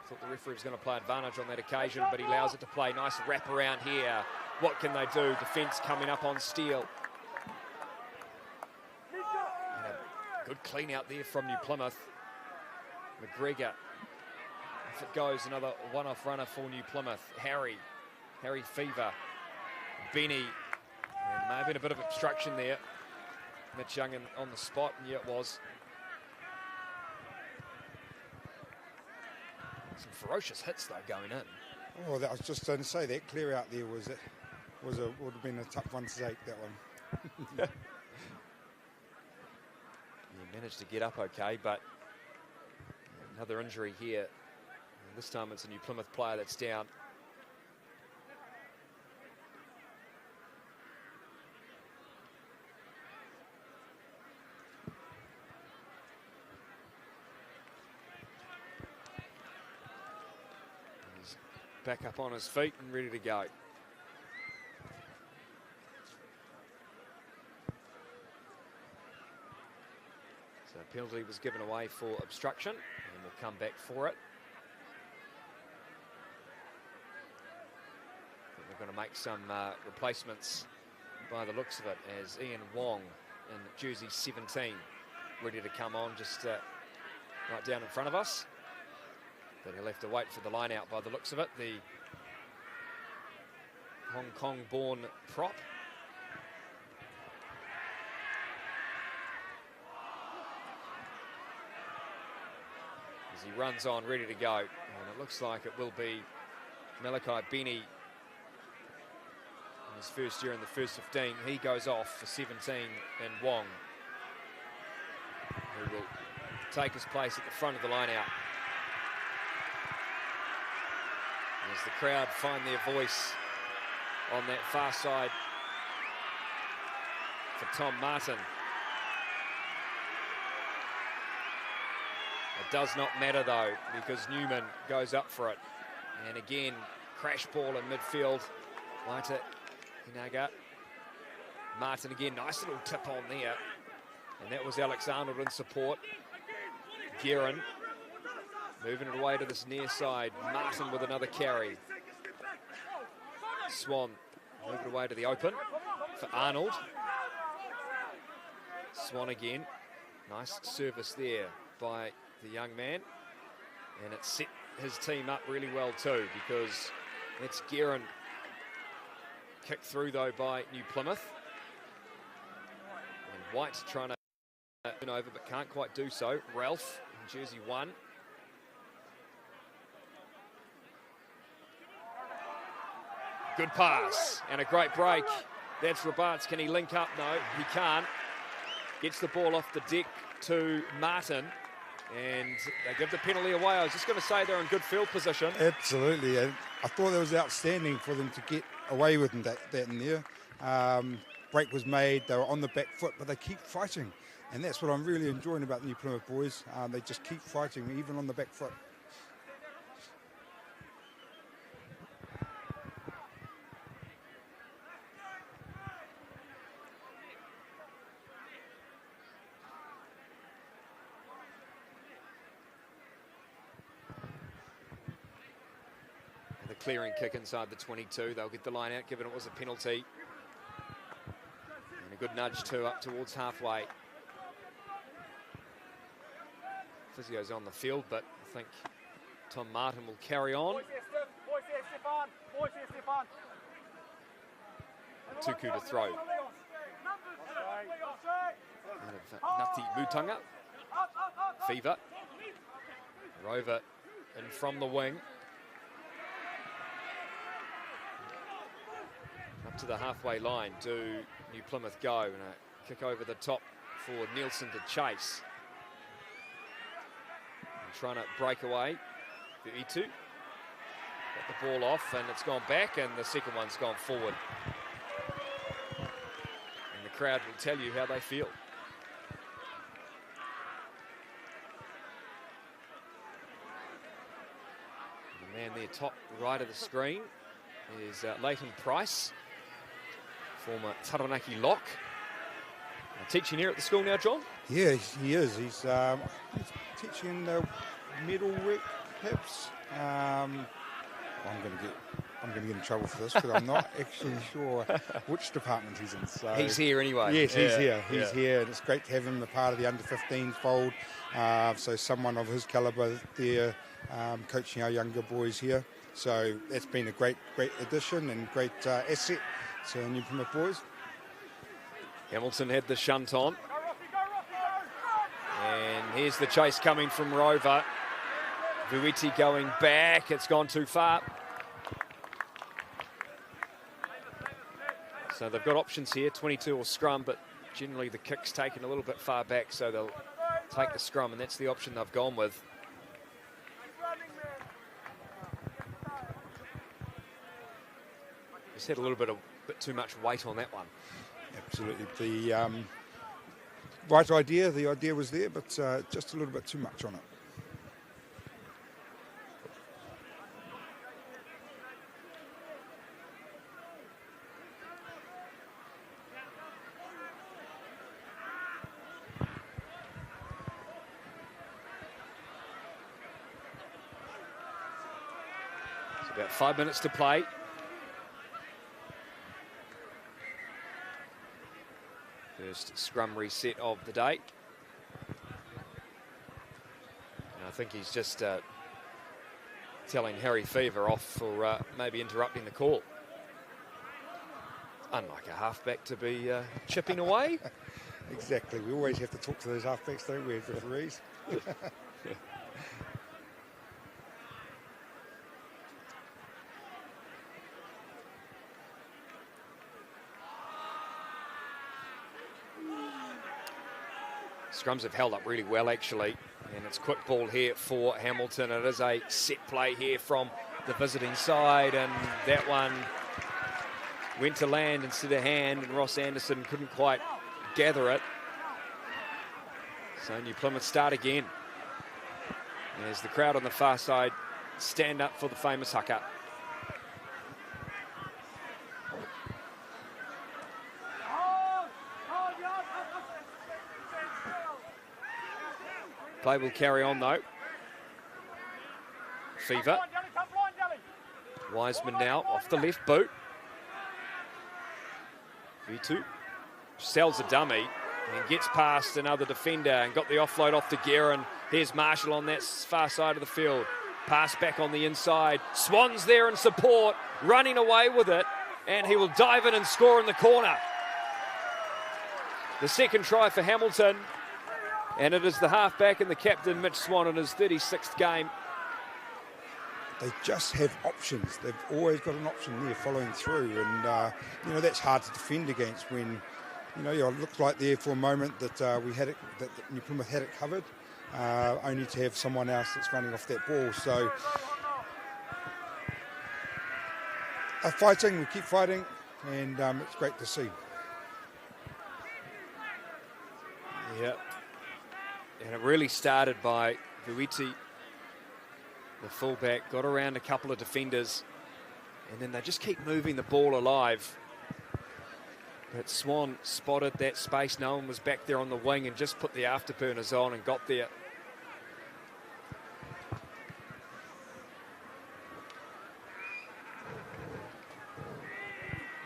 Thought the referee was going to play advantage on that occasion, but he allows it to play. Nice wrap around here. What can they do? Defence coming up on Steele. And a good clean out there from New Plymouth. McGregor. If it goes, another one-off runner for New Plymouth. Harry Fever. Benny. And may have been a bit of obstruction there. Mitch Young on the spot, and yeah, it was. Some ferocious hits though going in. Oh, I was just going to say that clear out there would have been a tough one to take, that one. Yeah, managed to get up okay, but another injury here. And this time it's a New Plymouth player that's down. He's back up on his feet and ready to go. So a penalty was given away for obstruction, and we'll come back for it. We're going to make some replacements by the looks of it, as Ian Wong in jersey 17 ready to come on just right down in front of us. But he'll have to wait for the line out by the looks of it. The Hong Kong-born prop. As he runs on, ready to go. And it looks like it will be Malachi Benny. His first year in the first 15, he goes off for 17, and Wong, who will take his place at the front of the line out. As the crowd find their voice on that far side for Tom Martin. It does not matter though, because Newman goes up for it. And again, crash ball in midfield. Waita Hinaga Martin again, nice little tip on there. And that was Alex Arnold in support. Guerin moving it away to this near side. Martin with another carry. Swan moved it away to the open for Arnold. Swan again. Nice service there by the young man. And it set his team up really well too, because that's Guerin. Kicked through though by New Plymouth. And White trying to turn over but can't quite do so. Ralph in jersey 1. Good pass and a great break. That's Robarts. Can he link up? No, he can't. Gets the ball off the deck to Martin. And they give the penalty away. I was just going to say they're in good field position. Absolutely. And I thought that was outstanding for them to get away with that in there. Break was made. They were on the back foot, but they keep fighting. And that's what I'm really enjoying about the New Plymouth boys. They just keep fighting, even on the back foot. Clearing kick inside the 22. They'll get the line out, given it was a penalty. And a good nudge too, up towards halfway. Physio's on the field, but I think Tom Martin will carry on. Tuku to throw. Ngati Mutanga. Fever. Rover in from the wing. Up to the halfway line do New Plymouth go, and a kick over the top for Nielsen to chase. And trying to break away for Itu. Got the ball off and it's gone back, and the second one's gone forward. And the crowd will tell you how they feel. The man there top right of the screen is Leighton Price, former Taranaki lock. Teaching here at the school now, John? Yeah, he is. He's teaching metalwork, perhaps. I'm going to get in trouble for this, because I'm not actually sure which department he's in. So he's here anyway. Yes, he's here. He's here, and it's great to have him a part of the under-15 fold. So someone of his calibre there, coaching our younger boys here. So that's been a great addition and great asset to New Plymouth boys. Hamilton had the shunt on. And here's the chase coming from Rover. Vuiti going back. It's gone too far. So they've got options here, 22 or scrum, but generally the kick's taken a little bit far back, so they'll take the scrum, and that's the option they've gone with. Just had a little bit too much weight on that one. Absolutely. The right idea, the idea was there, but just a little bit too much on it. It's about 5 minutes to play. First scrum reset of the day. And I think he's just telling Harry Fever off for maybe interrupting the call. Unlike a halfback to be chipping away. Exactly. We always have to talk to those halfbacks, don't we, as referees? Scrums have held up really well, actually, and it's quick ball here for Hamilton. It is a set play here from the visiting side, and that one went to land instead of hand, and Ross Anderson couldn't quite gather it. So New Plymouth start again. As the crowd on the far side stand up for the famous Haka. Play will carry on though. Fever. Wiseman now off the left boot. V2 sells a dummy and gets past another defender and got the offload off to Guerin. Here's Marshall on that far side of the field. Pass back on the inside. Swan's there in support, running away with it, and he will dive in and score in the corner. The second try for Hamilton, and it is the halfback and the captain, Mitch Swan, in his 36th game. They just have options. They've always got an option there following through, and you know, that's hard to defend against when, you know, it looks like there for a moment that we had it, that New Plymouth had it covered, only to have someone else that's running off that ball. So they're fighting, we keep fighting, and it's great to see. Yeah, and it really started by Vuiti, the fullback, got around a couple of defenders, and then they just keep moving the ball alive. But Swan spotted that space. No one was back there on the wing and just put the afterburners on and got there.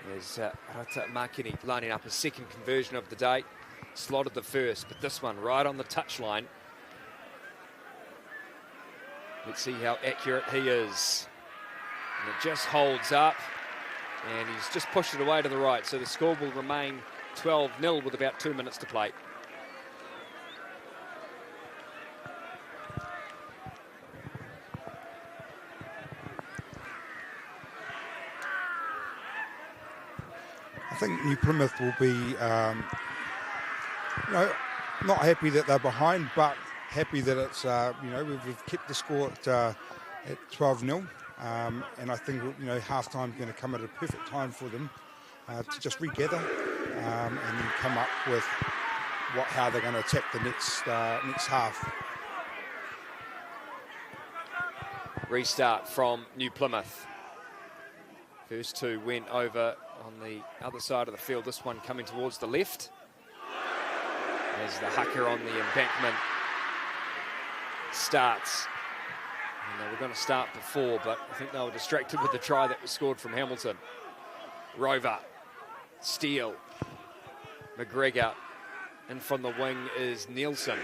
There's Rata Makini lining up a second conversion of the day. Slotted the first, but this one right on the touchline. Let's see how accurate he is. And it just holds up, and he's just pushed it away to the right. So the score will remain 12-0 with about 2 minutes to play. I think New Plymouth will be not happy that they're behind, but happy that it's, we've kept the score at 12-0. And I think, half-time is going to come at a perfect time for them to just regather and then come up with how they're going to attack the next half. Restart from New Plymouth. First two went over on the other side of the field. This one coming towards the left. As the Haka on the embankment starts. And they were going to start before, but I think they were distracted with the try that was scored from Hamilton. Rover, Steele, McGregor, and from the wing is Nielsen.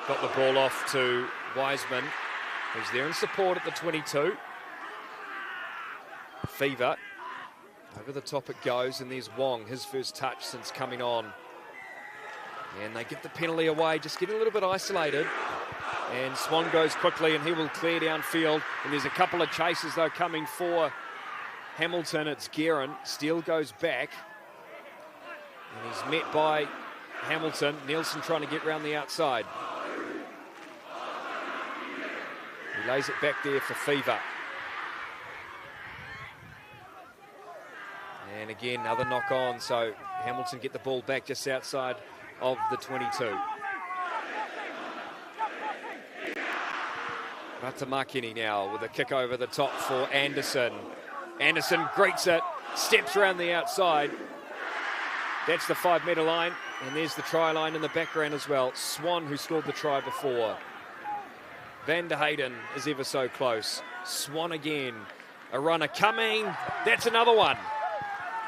Got the ball off to Wiseman, who's there in support at the 22. Fever, over the top it goes, and there's Wong, his first touch since coming on. And they get the penalty away, just getting a little bit isolated. And Swan goes quickly, and he will clear downfield. And there's a couple of chases, though, coming for Hamilton. It's Guerin. Steele goes back. And he's met by Hamilton. Nielsen trying to get round the outside. He lays it back there for Fever. And again, another knock on. So Hamilton get the ball back just outside of the 22. Ratamakini now with a kick over the top for Anderson. Anderson greets it, steps around the outside. That's the 5 metre line, and there's the try line in the background as well. Swan, who scored the try before. Van der Hayden is ever so close. Swan again, a runner coming. That's another one.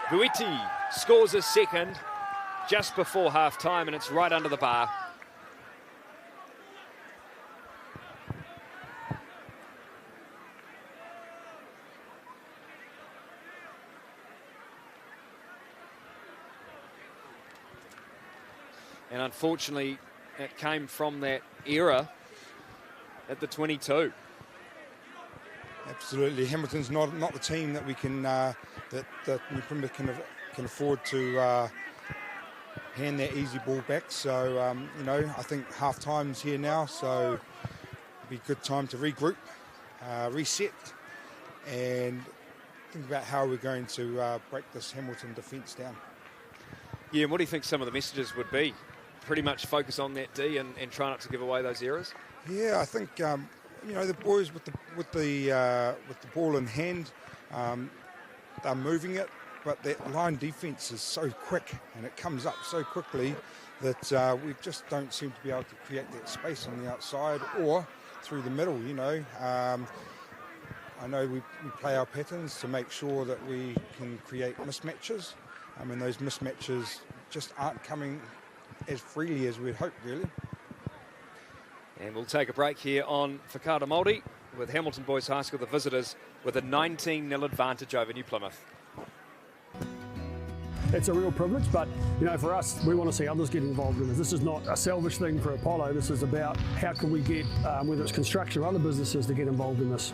Vuiti scores his second just before half time, and it's right under the bar. And unfortunately, it came from that error at the 22. Absolutely, Hamilton's not the team that we can that New Plymouth can afford to hand that easy ball back. So I think half time's here now, so it'll be a good time to regroup, reset, and think about how we're going to break this Hamilton defence down. Yeah, and what do you think some of the messages would be? Pretty much focus on that D and try not to give away those errors. Yeah, I think the boys with the ball in hand, they're moving it. but that line defence is so quick and it comes up so quickly that we just don't seem to be able to create that space on the outside or through the middle, you know. I know we play our patterns to make sure that we can create mismatches. And those mismatches just aren't coming as freely as we'd hope, really. And we'll take a break here on Whakaara Māori with Hamilton Boys High School, the visitors, with a 19-0 advantage over New Plymouth. It's a real privilege, but you know, for us, we want to see others get involved in this. This is not a selfish thing for Apollo. This is about how can we get, whether it's construction or other businesses, to get involved in this.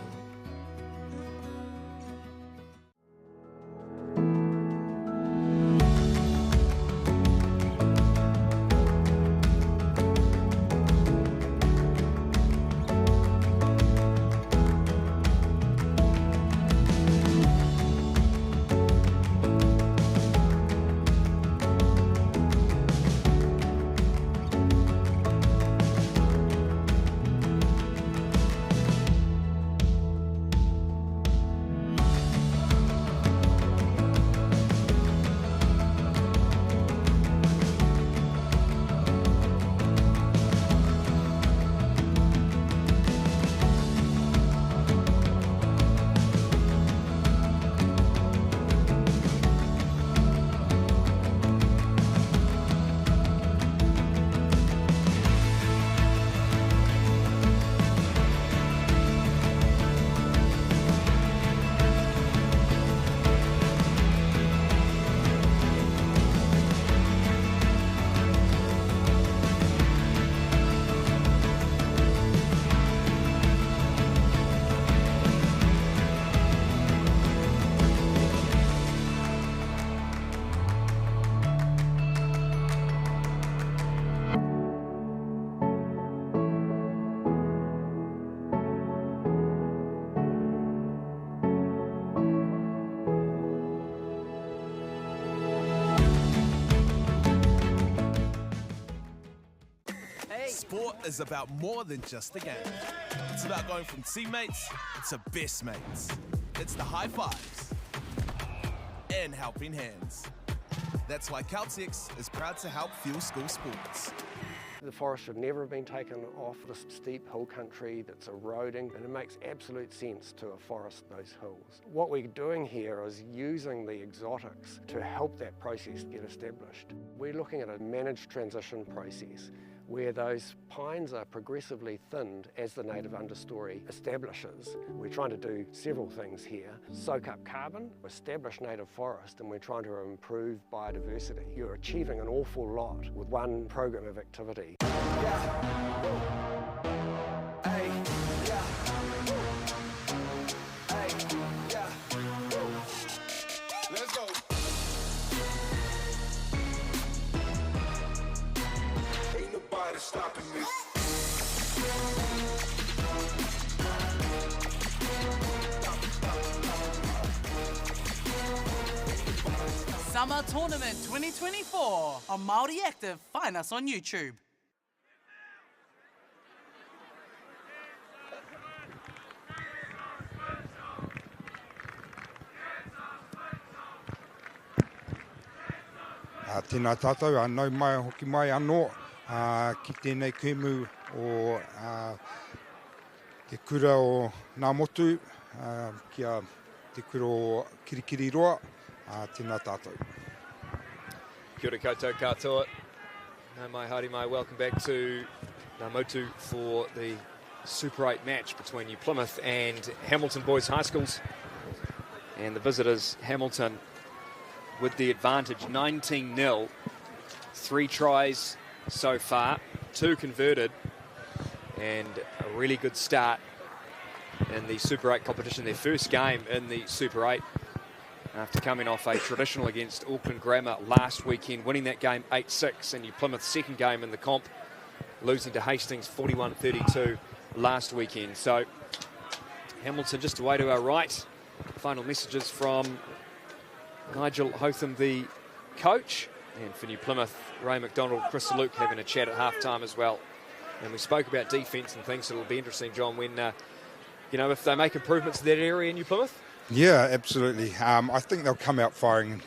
Sport is about more than just a game. It's about going from teammates to best mates. It's the high fives and helping hands. That's why Caltex is proud to help fuel school sports. The forest should never have been taken off this steep hill country that's eroding, and it makes absolute sense to afforest those hills. What we're doing here is using the exotics to help that process get established. We're looking at a managed transition process where those pines are progressively thinned as the native understory establishes. We're trying to do several things here. Soak up carbon, establish native forest, and we're trying to improve biodiversity. You're achieving an awful lot with one program of activity. Let's go. Ain't nobody stopping me. Summer Tournament 2024 on Māori Active. Find us on YouTube. Tēnā tātou, anau mai hoki mai anō ki tēnei kēmu o te kura o ngā motu, kia te kura o kirikiri roa, tēnā tātou. Kia ora koutou katoa. Nau mai, haere mai, welcome back to Ngā Motu for the Super 8 match between New Plymouth and Hamilton Boys High Schools. And the visitors, Hamilton, with the advantage, 19-0. 3 tries so far, 2 converted, and a really good start in the Super 8 competition. Their first game in the Super 8 after coming off a traditional against Auckland Grammar last weekend, winning that game 8-6, and New Plymouth's second game in the comp, losing to Hastings 41-32 last weekend. So Hamilton just away to our right. Final messages from Nigel Hotham, the coach, and for New Plymouth, Ray McDonald, Chris Luke having a chat at halftime as well. And we spoke about defence and things, so it'll be interesting, John, when, you know, if they make improvements in that area in New Plymouth. Yeah, absolutely. I think they'll come out firing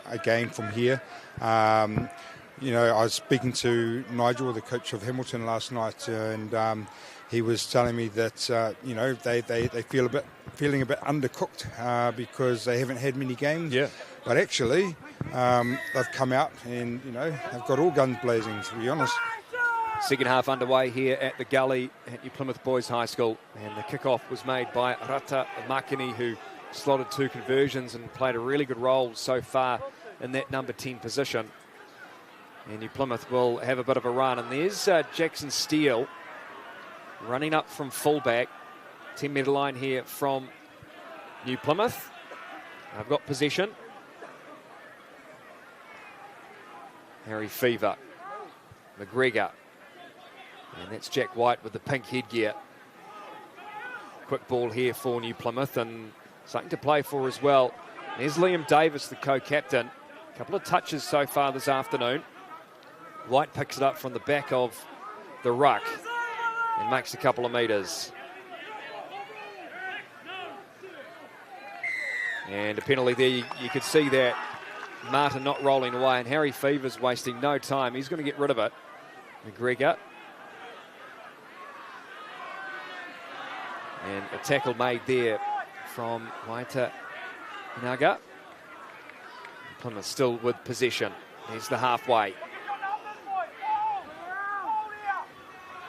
again from here. You know, I was speaking to Nigel, the coach of Hamilton, last night, and he was telling me that you know, they feeling a bit undercooked because they haven't had many games. Yeah. But actually, they've come out and, you know, they've got all guns blazing, to be honest. Second half underway here at the Gully at New Plymouth Boys High School, and the kickoff was made by Rata Makini, who slotted 2 conversions and played a really good role so far in that number 10 position. And New Plymouth will have a bit of a run, and there's Jackson Steele running up from fullback, 10-metre line here from New Plymouth. I've got possession. Harry Fever, McGregor, and that's Jack White with the pink headgear. Quick ball here for New Plymouth, and something to play for as well. There's Liam Davis, the co-captain. A couple of touches so far this afternoon. White picks it up from the back of the ruck and makes a couple of metres. And a penalty there, you could see that Martin not rolling away, and Harry Fever's wasting no time. He's going to get rid of it. McGregor. And a tackle made there from Waita Naga. Plymouth still with possession. Here's the halfway.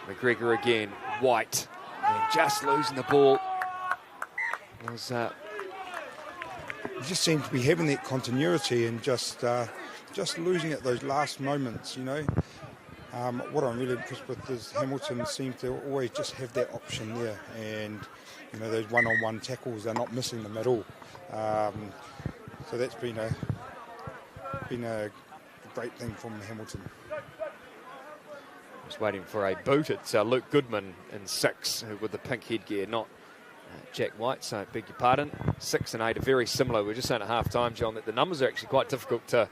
McGregor again. White. And just losing the ball. Was You just seem to be having that continuity and just losing at those last moments, you know. What I'm really impressed with is Hamilton seem to always just have that option there, and you know, those one-on-one tackles, they're not missing them at all. So that's been a great thing from Hamilton. Just waiting for a boot. It's Luke Goodman in 6 with the pink headgear, not Jack White, so beg your pardon. 6 and 8 are very similar. We're just saying at half time, John, that the numbers are actually quite difficult to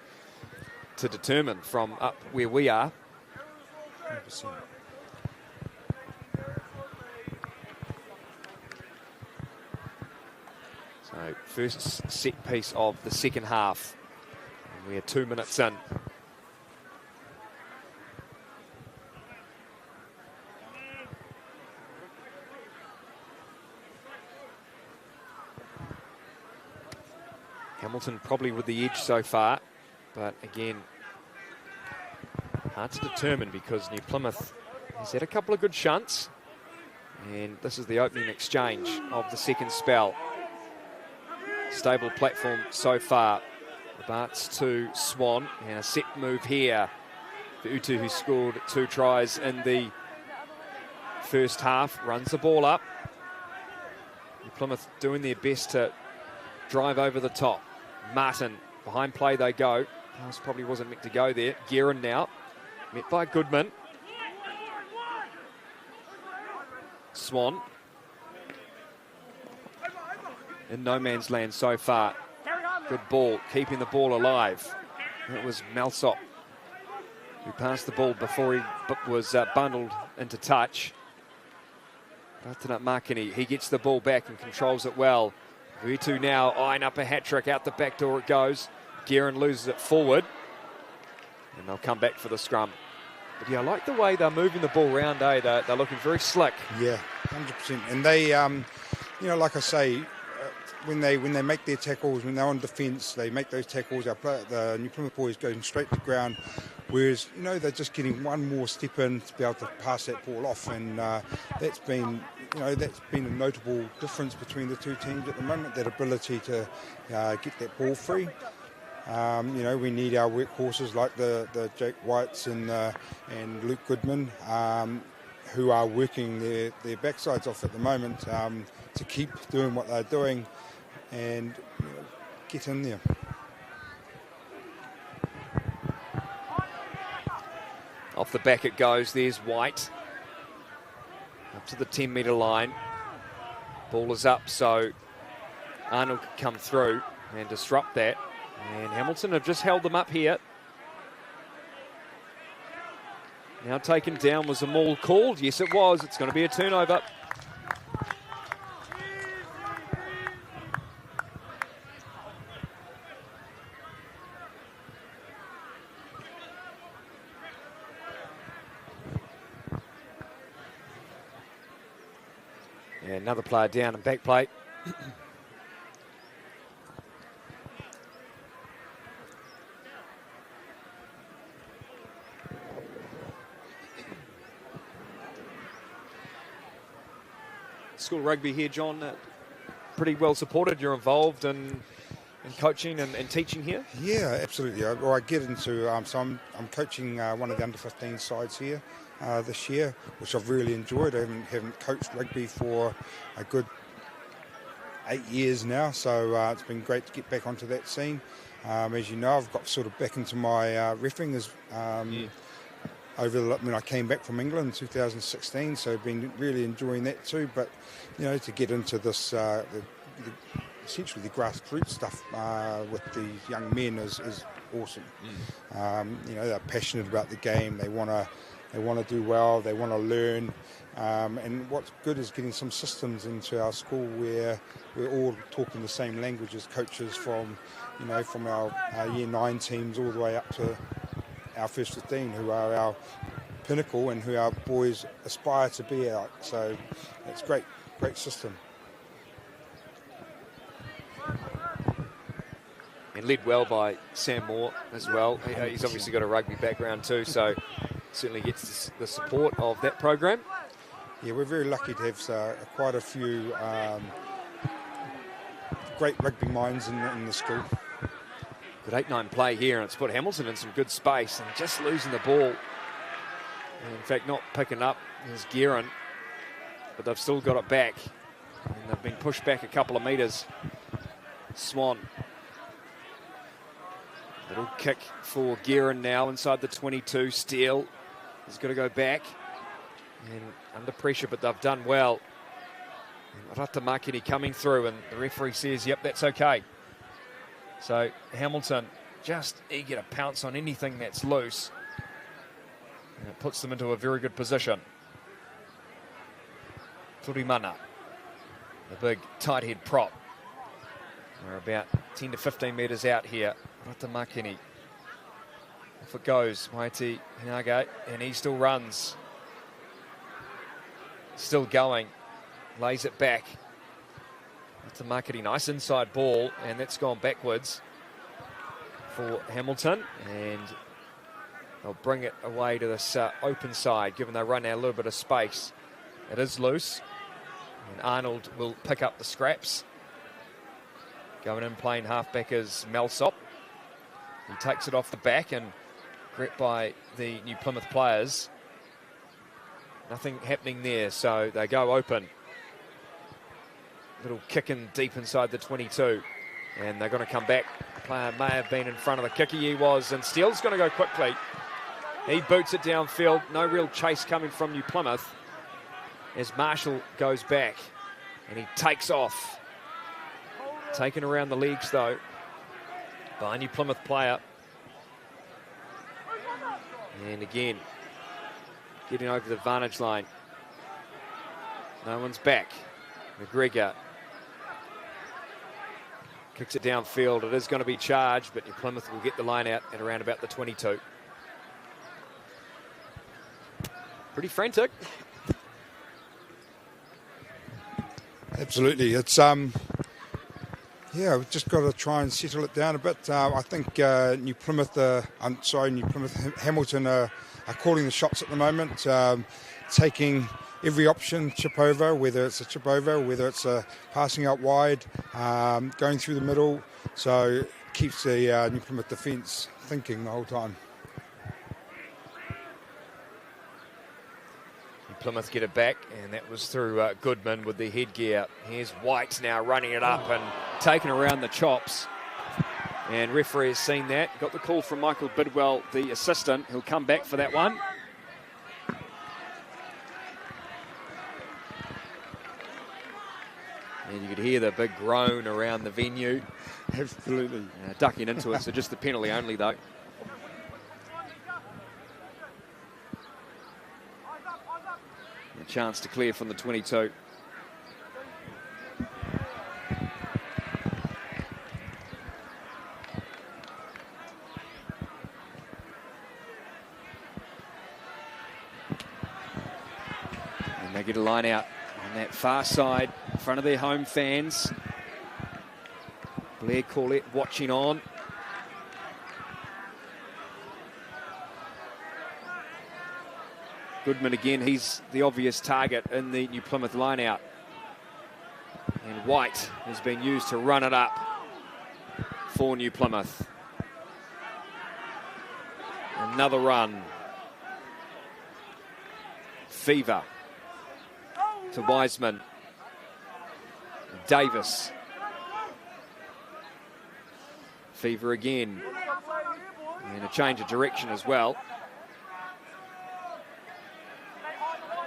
determine from up where we are. 100%. So first set piece of the second half. And we are 2 minutes in. Hamilton probably with the edge so far, but again, hard to determine because New Plymouth has had a couple of good shunts, and this is the opening exchange of the second spell. Stable platform so far. The Barts to Swan, and a set move here for Utu, who scored 2 tries in the first half. Runs the ball up. New Plymouth doing their best to drive over the top. Martin, behind play they go. Pass probably wasn't meant to go there. Guerin now, met by Goodman. Swan. In no man's land so far. Good ball, keeping the ball alive. It was Malsop who passed the ball before he was bundled into touch. Ratana Makini, he gets the ball back and controls it well. Vuitu now eyeing up a hat-trick. Out the back door it goes. Guerin loses it forward. And they'll come back for the scrum. But yeah, I like the way they're moving the ball around, eh? They're looking very slick. Yeah, 100%. And they, you know, like I say, when they make their tackles, when they're on defence, they make those tackles. The New Plymouth boys going straight to the ground. Whereas, you know, they're just getting one more step in to be able to pass that ball off. And that's been a notable difference between the two teams at the moment, that ability to get that ball free. You know, we need our workhorses like the Jake Whites and Luke Goodman, who are working their backsides off at the moment to keep doing what they're doing and, you know, get in there. Off the back it goes. There's White. Up to the 10-metre line. Ball is up, so Arnold can come through and disrupt that. And Hamilton have just held them up here. Now taken down. Was the maul called? Yes, it was. It's going to be a turnover. And another player down and back plate. School rugby here, John, pretty well supported. You're involved in coaching and teaching here? Yeah, absolutely. I get into, so I'm coaching one of the under-15 sides here this year, which I've really enjoyed. I haven't coached rugby for a good 8 years now, so it's been great to get back onto that scene. As you know, I've got sort of back into my refereeing when I came back from England in 2016, so I've been really enjoying that too. But to get into this, essentially the grassroots stuff with the young men is awesome. They're passionate about the game. They want to do well. They want to learn. And what's good is getting some systems into our school where we're all talking the same language as coaches from our year 9 teams all the way up to our first 15, who are our pinnacle and who our boys aspire to be at. So it's great system. And led well by Sam Moore as well. He's obviously got a rugby background too, so certainly gets the support of that program. Yeah, we're very lucky to have quite a few great rugby minds in the school. Good 8-9 play here, and it's put Hamilton in some good space and just losing the ball. And in fact, not picking up is Guerin, but they've still got it back. And they've been pushed back a couple of metres. Swan. Little kick for Guerin now inside the 22. Steele has got to go back. And under pressure, but they've done well. Ratamakini coming through, and the referee says, yep, that's okay. So Hamilton just eager to pounce on anything that's loose. And it puts them into a very good position. Turimana, the big tight head prop. We're about 10 to 15 metres out here. Ratamakini. Off it goes, Maiti Hinage, and he still runs. Still going. Lays it back. Ratamakini, nice inside ball, and that's gone backwards for Hamilton. And they'll bring it away to this open side, given they run out a little bit of space. It is loose. And Arnold will pick up the scraps. Going in playing halfback is Melsop. He takes it off the back and gripped by the New Plymouth players. Nothing happening there, so they go open. Little kick in deep inside the 22. And they're going to come back. The player may have been in front of the kicker. He was, and Steele's going to go quickly. He boots it downfield. No real chase coming from New Plymouth as Marshall goes back. And he takes off. Taken around the legs, though, by a New Plymouth player. And again, getting over the vantage line. No one's back. McGregor kicks it downfield. It is going to be charged, but New Plymouth will get the line out at around about the 22. Pretty frantic. Absolutely. It's yeah, we've just got to try and settle it down a bit. I think New Plymouth Hamilton are calling the shots at the moment, taking every option, chip over, whether it's a chip over, whether it's a passing out wide, going through the middle. So it keeps the New Plymouth defence thinking the whole time. Plymouth get it back, and that was through Goodman with the headgear. Here's White now running it up and taking around the chops. And referee has seen that. Got the call from Michael Bidwell, the assistant. He'll come back for that one. And you could hear the big groan around the venue. Absolutely. Ducking into it, so just the penalty only, though. A chance to clear from the 22. And they get a line out. And that far side in front of their home fans. Blair Corlett watching on. Goodman again, he's the obvious target in the New Plymouth line-out. And White has been used to run it up for New Plymouth. Another run. Fever to Wiseman. Davis. Fever again. And a change of direction as well.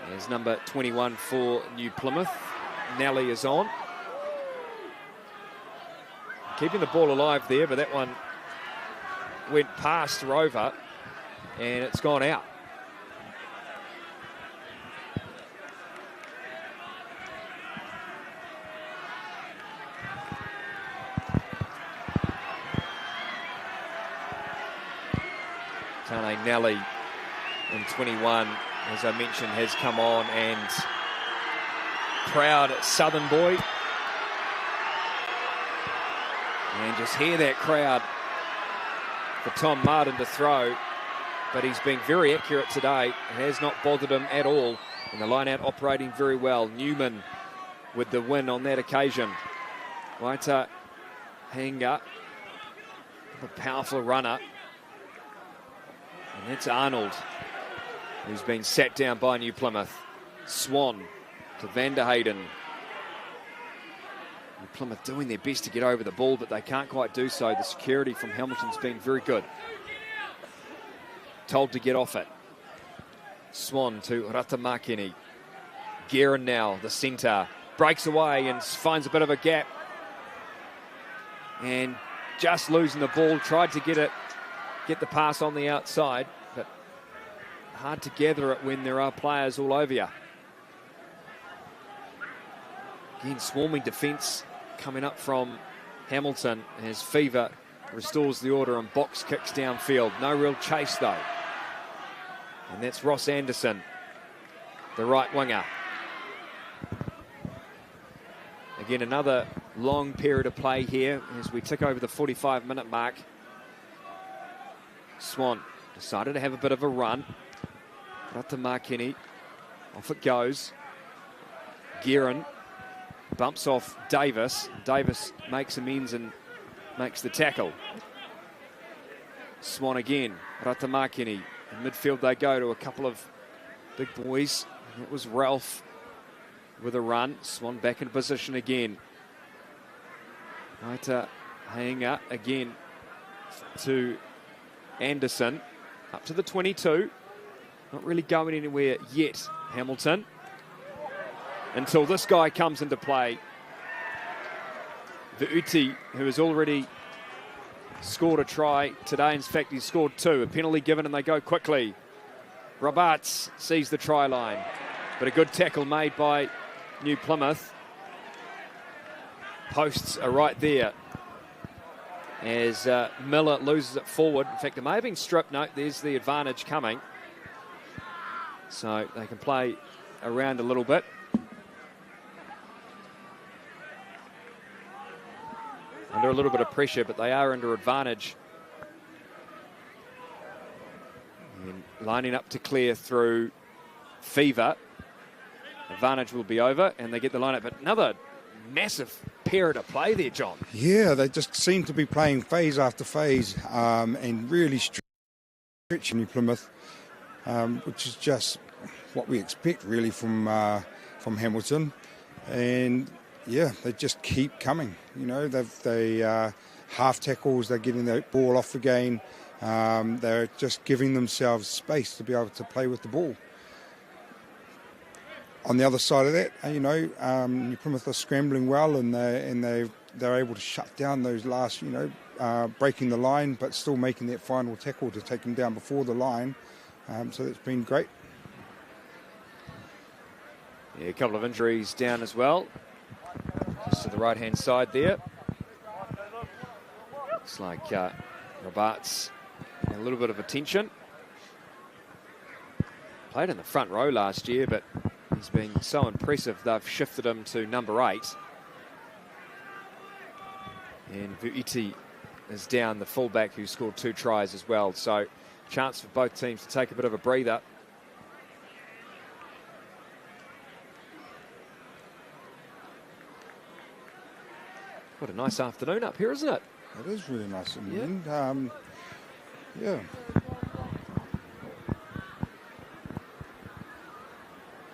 There's number 21 for New Plymouth. Nelly is on. Keeping the ball alive there, but that one went past Rover and it's gone out. Tane Nelly in 21, as I mentioned, has come on, and proud Southern boy. And just hear that crowd for Tom Martin to throw, but he's been very accurate today. It has not bothered him at all, and the line-out operating very well. Newman with the win on that occasion. Waita Hanga, a powerful runner. And that's Arnold, who's been sat down by New Plymouth. Swan to Van der Hayden. New Plymouth doing their best to get over the ball, but they can't quite do so. The security from Hamilton's been very good. Told to get off it. Swan to Ratamakini. Guerin now, the centre. Breaks away and finds a bit of a gap. And just losing the ball. Tried to get the pass on the outside, but hard to gather it when there are players all over you. Again, swarming defence coming up from Hamilton as Fever restores the order and box kicks downfield. No real chase though. And that's Ross Anderson, the right winger. Again, another long period of play here as we tick over the 45-minute mark. Swan decided to have a bit of a run. Ratamakini, off it goes. Guerin bumps off Davis. Davis makes amends and makes the tackle. Swan again. Ratamakini. In midfield they go to a couple of big boys. It was Ralph with a run. Swan back in position again. Waita Hanga again to Anderson. Up to the 22. Not really going anywhere yet, Hamilton. Until this guy comes into play. Uti, who has already scored a try today. In fact, he's scored two. A penalty given and they go quickly. Roberts sees the try line. But a good tackle made by New Plymouth. Posts are right there. As Miller loses it forward. In fact, it may have been stripped. No, there's the advantage coming. So they can play around a little bit. Under a little bit of pressure, but they are under advantage. And lining up to clear through Fever. Advantage will be over, and they get the line-up. But another massive period of play there, John. Yeah, they just seem to be playing phase after phase and really stretching New Plymouth, which is just what we expect really from Hamilton. And yeah, they just keep coming. You know, they half tackles, they're getting the ball off the game. They're just giving themselves space to be able to play with the ball. On the other side of that, you know, New Plymouth are scrambling well, and they're able to shut down those last, you know, breaking the line, but still making that final tackle to take them down before the line. So that's been great. Yeah, a couple of injuries down as well. Just to the right-hand side there. Looks like Roberts a little bit of attention. Played in the front row last year, but He's been so impressive, they've shifted him to number 8. And Vuiti is down, the fullback who scored 2 tries as well. So chance for both teams to take a bit of a breather. What a nice afternoon up here, isn't it? It is really nice in the Yeah. end. Yeah.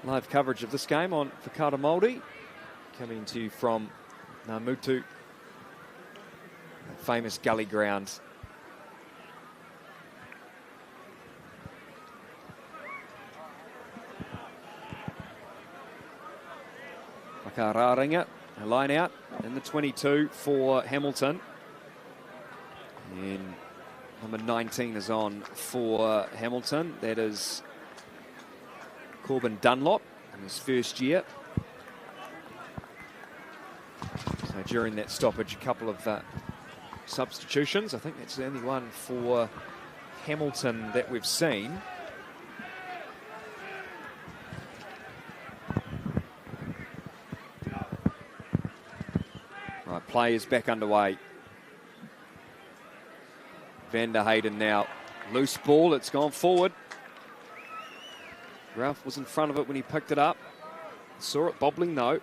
Live coverage of this game on Whakaara Māori, coming to you from Ngā famous gully ground. Whakarāringa, a line out in the 22 for Hamilton. And number 19 is on for Hamilton. That is Corbin Dunlop in his first year. So during that stoppage, a couple of substitutions. I think that's the only one for Hamilton that we've seen. Right, play is back underway. Van der Hayden now. Loose ball, it's gone forward. Ralph was in front of it when he picked it up. Saw it bobbling though.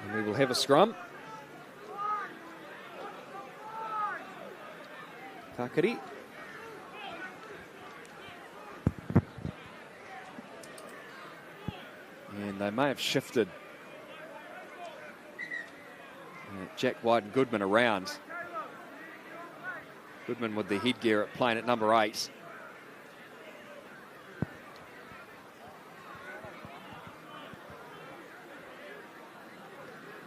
And we will have a scrum. Kakari. And they may have shifted Jack White and Goodman around. Goodman with the headgear playing at number 8.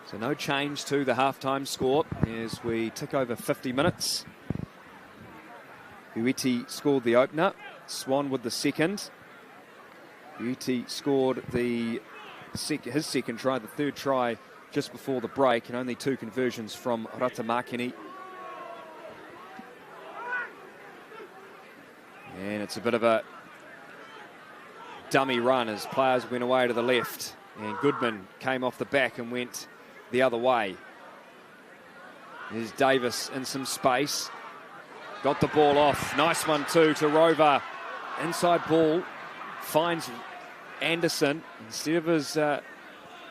So no change to the halftime score as we tick over 50 minutes. Vuiti scored the opener, Swan with the second. Vuiti scored his second try, the third try just before the break, and only 2 conversions from Ratamakini. And it's a bit of a dummy run as players went away to the left, and Goodman came off the back and went the other way. There's Davis in some space. Got the ball off. Nice one too to Rover. Inside ball. Finds Anderson instead of his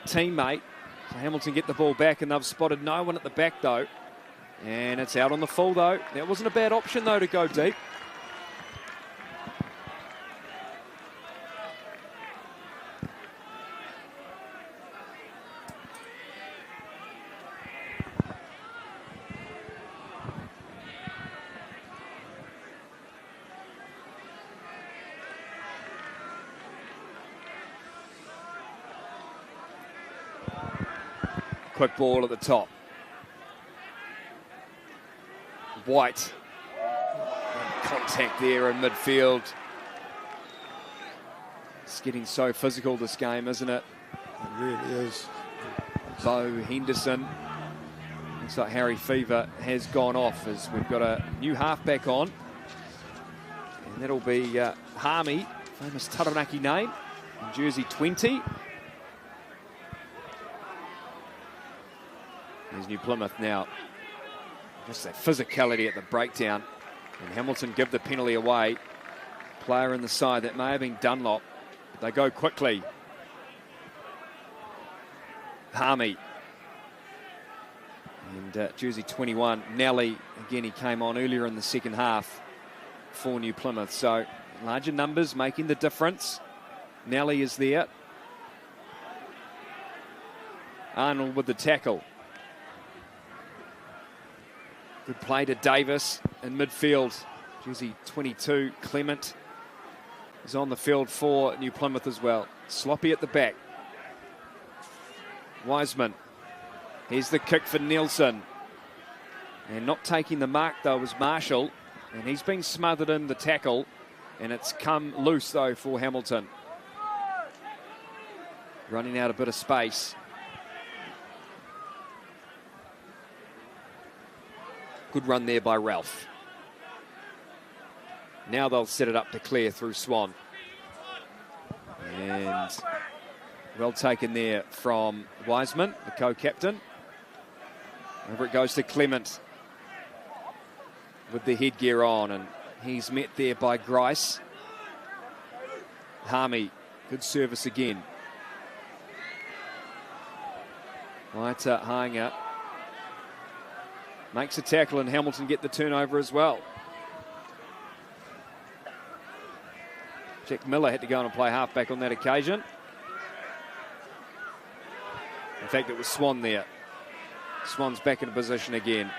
teammate. So Hamilton get the ball back, and they've spotted no one at the back though. And it's out on the full though. That wasn't a bad option though to go deep. Quick ball at the top. White. Contact there in midfield. It's getting so physical this game, isn't it? It really is. Bo Henderson. Looks like Harry Fever has gone off as we've got a new halfback on. And that'll be Harmy, famous Taranaki name, in jersey 20. There's New Plymouth now. Just that physicality at the breakdown. And Hamilton give the penalty away. Player in the side, that may have been Dunlop. They go quickly. Harmy. And jersey 21, Nelly. Again, he came on earlier in the second half for New Plymouth. So larger numbers making the difference. Nelly is there. Arnold with the tackle. Good play to Davis in midfield. Jersey 22, Clement, is on the field for New Plymouth as well. Sloppy at the back. Wiseman. Here's the kick for Nielsen. And not taking the mark, though, was Marshall. And he's been smothered in the tackle. And it's come loose, though, for Hamilton. Running out a bit of space. Good run there by Ralph. Now they'll set it up to clear through Swan. And well taken there from Wiseman, the co-captain. Over it goes to Clement with the headgear on, and he's met there by Grice. Harmy, good service again. Waita Hanga makes a tackle, and Hamilton get the turnover as well. Jack Miller had to go on and play halfback on that occasion. In fact, it was Swan there. Swan's back in position again.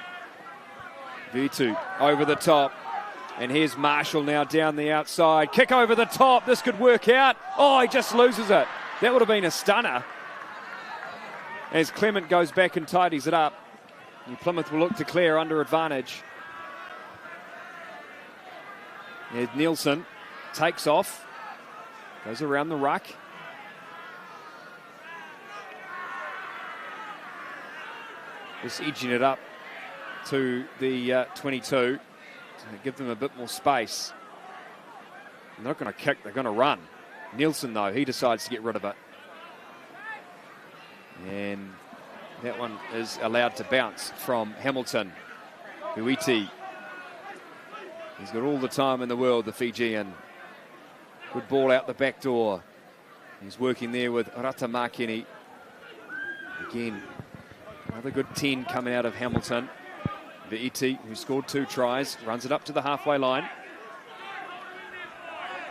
Vitu over the top. And here's Marshall now down the outside. Kick over the top. This could work out. Oh, he just loses it. That would have been a stunner. As Clement goes back and tidies it up. And Plymouth will look to clear under advantage. There's Nielsen. Takes off. Goes around the ruck. Just edging it up to the 22 to give them a bit more space. They're not going to kick, they're going to run. Nielsen, though, he decides to get rid of it. And that one is allowed to bounce from Hamilton. Huiti. He's got all the time in the world, the Fijian. Good ball out the back door. He's working there with Ratamakini. Again, another good 10 coming out of Hamilton. Ve'iti, who scored 2 tries, runs it up to the halfway line.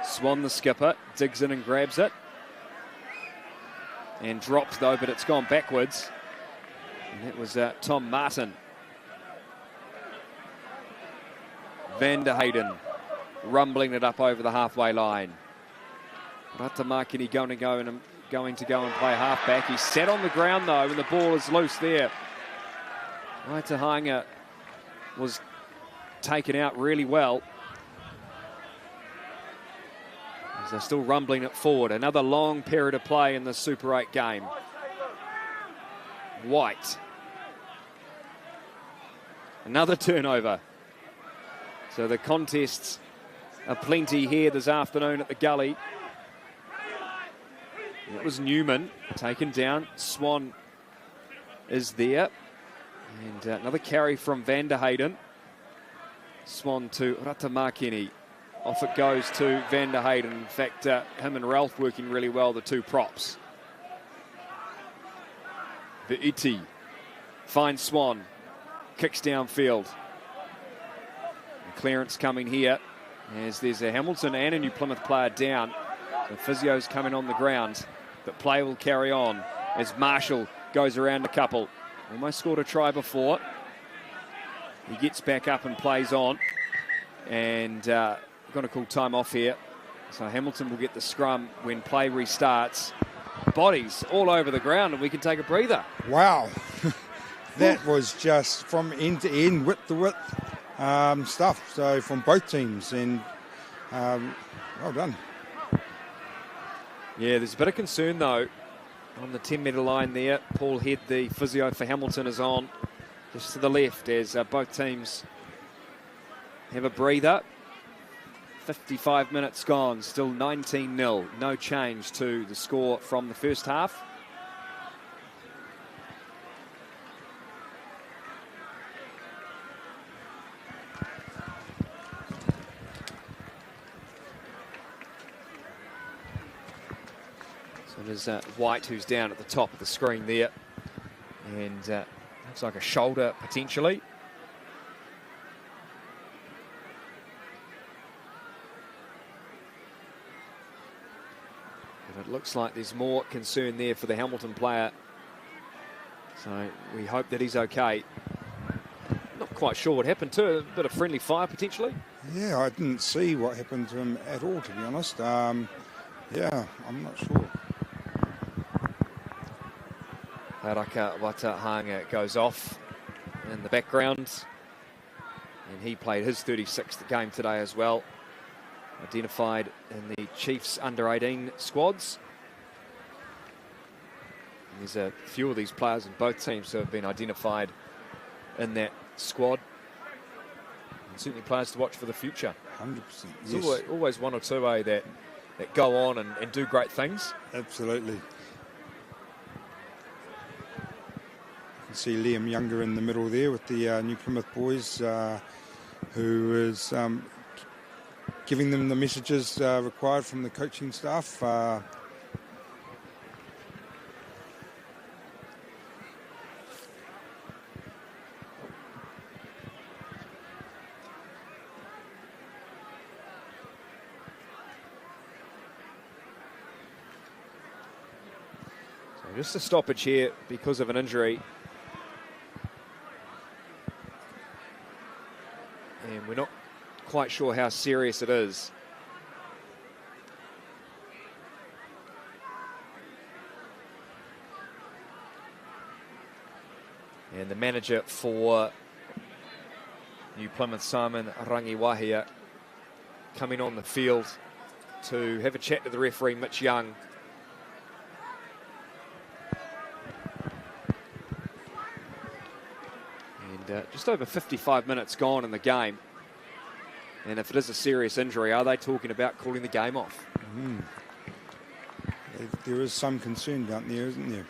Swan, the skipper, digs in and grabs it. And drops, though, but it's gone backwards. And that was Tom Martin. Van der Hayden rumbling it up over the halfway line. Ratamakini going to go and play halfback. He's sat on the ground, though, and the ball is loose there. Waitahanga was taken out really well. As they're still rumbling it forward. Another long period of play in the Super 8 game. White. Another turnover. So the contests are plenty here this afternoon at the Gully. It was Newman taken down. Swan is there. And another carry from Van der Hayden. Swan to Ratamakini. Off it goes to Van der Hayden. In fact, him and Ralph working really well, the 2 props. Ve'iti finds Swan. Kicks downfield. And clearance coming here as there's a Hamilton and a New Plymouth player down. So Physio's coming on the ground. But play will carry on as Marshall goes around a couple. Almost scored a try before. He gets back up and plays on. And going to call time off here. So Hamilton will get the scrum when play restarts. Bodies all over the ground, and we can take a breather. Wow. That was just from end to end, width to width stuff. So from both teams. And well done. Yeah, there's a bit of concern, though, on the 10-metre line there. Paul Head, the physio for Hamilton, is on just to the left as both teams have a breather. 55 minutes gone, still 19-0. No change to the score from the first half. There's White, who's down at the top of the screen there. And looks like a shoulder, potentially. But it looks like there's more concern there for the Hamilton player. So we hope that he's okay. Not quite sure what happened to him. A bit of friendly fire, potentially. Yeah, I didn't see what happened to him at all, to be honest. Yeah, I'm not sure. Haraka Watahanga goes off in the background. And he played his 36th game today as well. Identified in the Chiefs under-18 squads. And there's a few of these players in both teams who have been identified in that squad. And certainly players to watch for the future. 100%. There's Yes. always one or two that go on and do great things. Absolutely. You can see Liam Younger in the middle there with the New Plymouth Boys, who is giving them the messages required from the coaching staff. Just a stoppage here because of an injury. And we're not quite sure how serious it is. And the manager for New Plymouth, Simon Rangiwahia, coming on the field to have a chat to the referee, Mitch Young. Just over 55 minutes gone in the game. And if it is a serious injury, are they talking about calling the game off? There is some concern down there, isn't there?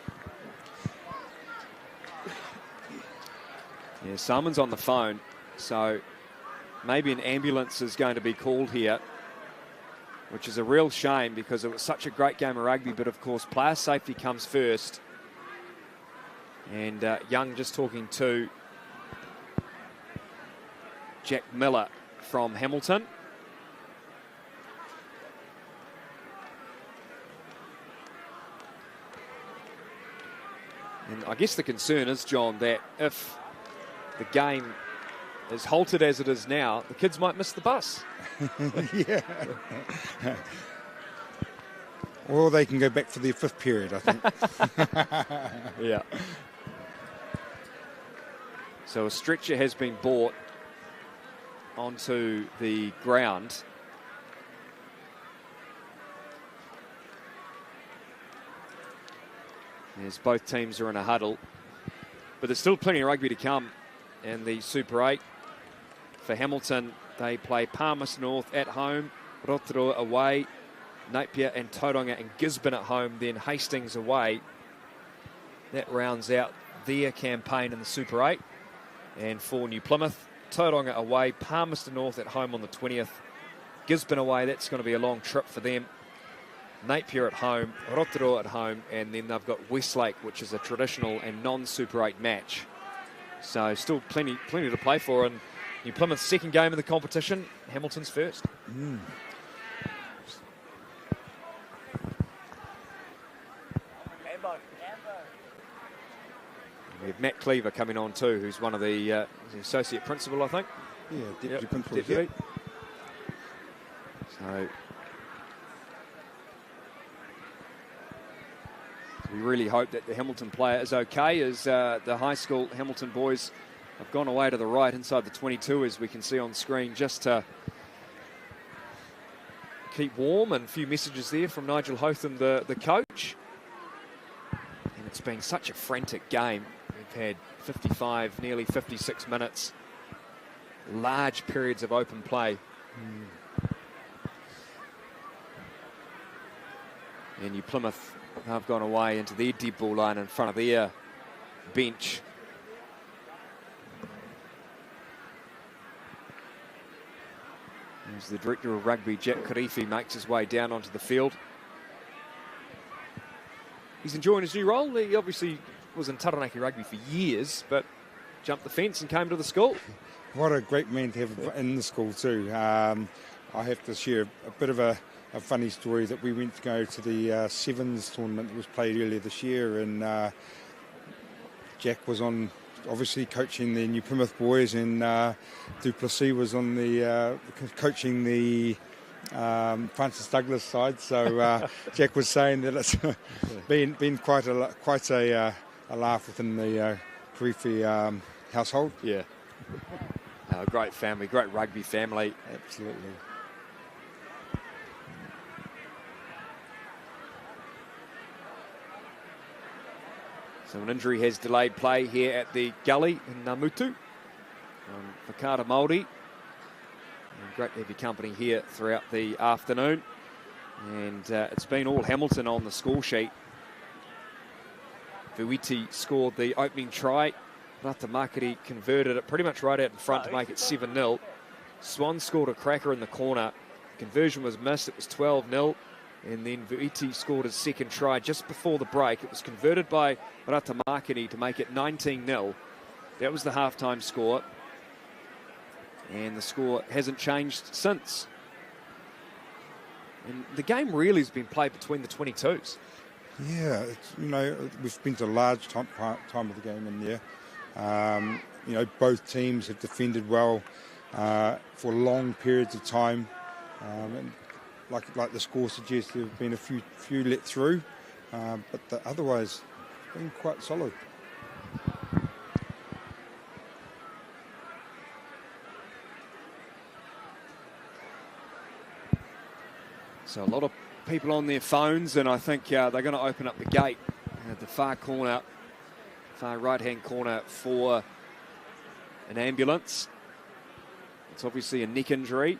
Yeah, Simon's on the phone, so maybe an ambulance is going to be called here, which is a real shame because it was such a great game of rugby, but of course player safety comes first. And Young just talking to Jack Miller from Hamilton. And I guess the concern is, John, that if the game is halted as it is now, the kids might miss the bus. Yeah. Or they can go back for their fifth period, I think. Yeah. So a stretcher has been brought onto the ground. As both teams are in a huddle. But there's still plenty of rugby to come in the Super 8. For Hamilton, they play Palmerston North at home, Rotorua away, Napier and Tauranga and Gisborne at home, then Hastings away. That rounds out their campaign in the Super 8. And for New Plymouth, Tauranga away, Palmerston North at home on the 20th, Gisborne away, that's going to be a long trip for them. Napier at home, Rotorua at home, and then they've got Westlake, which is a traditional and non-Super 8 match. So still plenty to play for, and New Plymouth's second game of the competition, Hamilton's first. We have Matt Cleaver coming on too, who's one of the associate principal, I think. Yeah, deputy principal. Deputy. So we really hope that the Hamilton player is okay, as the high school Hamilton boys have gone away to the right inside the 22, as we can see on screen, just to keep warm. And a few messages there from Nigel Hotham, the coach. And it's been such a frantic game. We've had 55, nearly 56 minutes, large periods of open play. And New Plymouth have gone away into their dead ball line in front of their bench. As the director of rugby, Jack Karifi, makes his way down onto the field. He's enjoying his new role. He obviously was in Taranaki rugby for years, but jumped the fence and came to the school. What a great man to have in the school too. I have to share a bit of a funny story that we went to go to the Sevens tournament that was played earlier this year, and Jack was on, obviously coaching the New Plymouth boys, and Duplessis was on the coaching the Francis Douglas side. So Jack was saying that it's been quite a laugh within the Karifi household. Yeah. Great family, great rugby family. Absolutely. So an injury has delayed play here at the Gully in Namutu. Whakaara Māori And great to have your company here throughout the afternoon. And it's been all Hamilton on the score sheet. Vuiti scored the opening try. Ratamakiri converted it pretty much right out in front to make it 7-0. Swan scored a cracker in the corner. Conversion was missed. It was 12-0. And then Vuiti scored his second try just before the break. It was converted by Ratamakiri to make it 19-0. That was the halftime score. And the score hasn't changed since. And the game really has been played between the 22s. Yeah, it's, you know, we've spent a large time of the game in there. You know, both teams have defended well for long periods of time. And like the score suggests, there have been a few let through, but otherwise, it's been quite solid. So a lot of people on their phones, and I think they're going to open up the gate at the far corner, far right-hand corner for an ambulance. It's obviously a neck injury.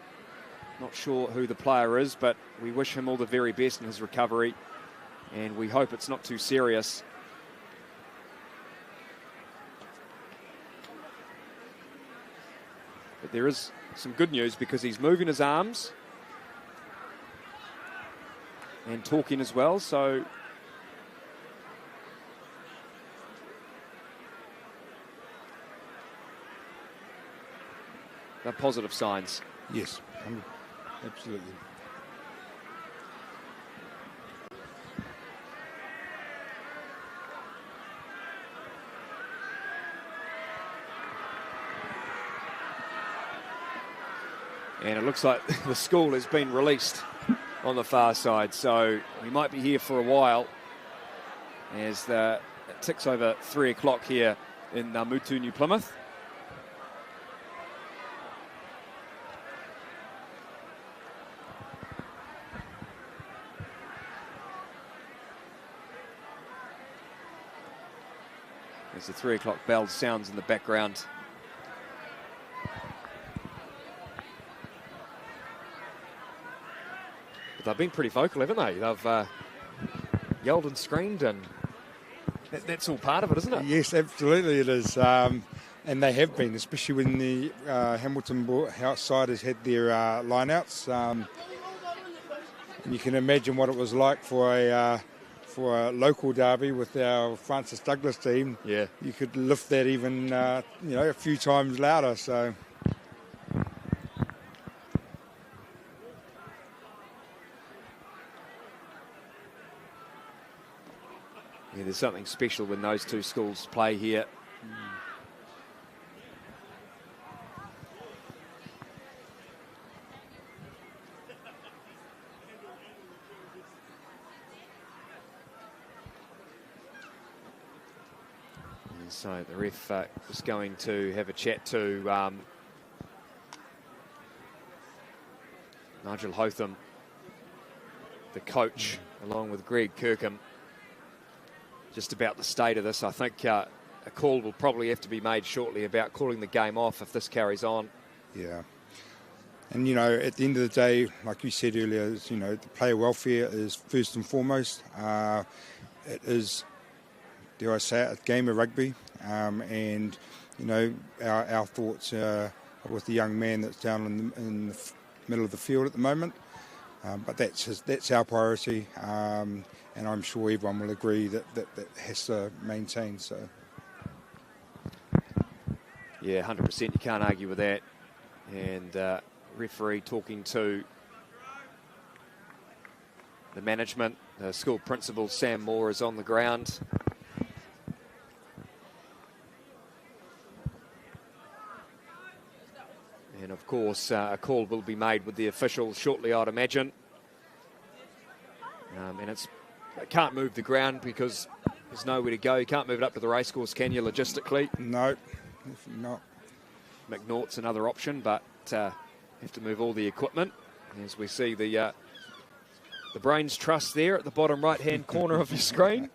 Not sure who the player is, but we wish him all the very best in his recovery, and we hope it's not too serious. But there is some good news because he's moving his arms and talking as well, so they're positive signs. Yes, absolutely. And it looks like the school has been released on the far side, so we might be here for a while as it ticks over 3 o'clock here in Mutu, New Plymouth. As the 3 o'clock bell sounds in the background. They've been pretty vocal, haven't they? They've yelled and screamed, and that's all part of it, isn't it? Yes, absolutely it is. And they have been, especially when the Hamilton side has had their line-outs. And you can imagine what it was like for a local derby with our Francis Douglas team. Yeah. You could lift that even, you know, a few times louder, so... Yeah, there's something special when those two schools play here. And so the ref is going to have a chat to Nigel Hotham, the coach, along with Greg Kirkham, just about the state of this. I think a call will probably have to be made shortly about calling the game off if this carries on. Yeah. And, you know, at the end of the day, like you said earlier, you know, the player welfare is first and foremost. It is, dare I say it, a game of rugby. And, you know, our thoughts are with the young man that's down in the middle of the field at the moment. But that's our priority. And I'm sure everyone will agree that has to maintain. So, yeah, 100%. You can't argue with that. And referee talking to the management. The school principal, Sam Moore, is on the ground. And, of course, a call will be made with the officials shortly, I'd imagine. And it can't move the ground because there's nowhere to go. You can't move it up to the racecourse, can you, logistically? No, definitely not. McNaught's another option, but have to move all the equipment. As we see the Brains Trust there at the bottom right-hand corner of your screen.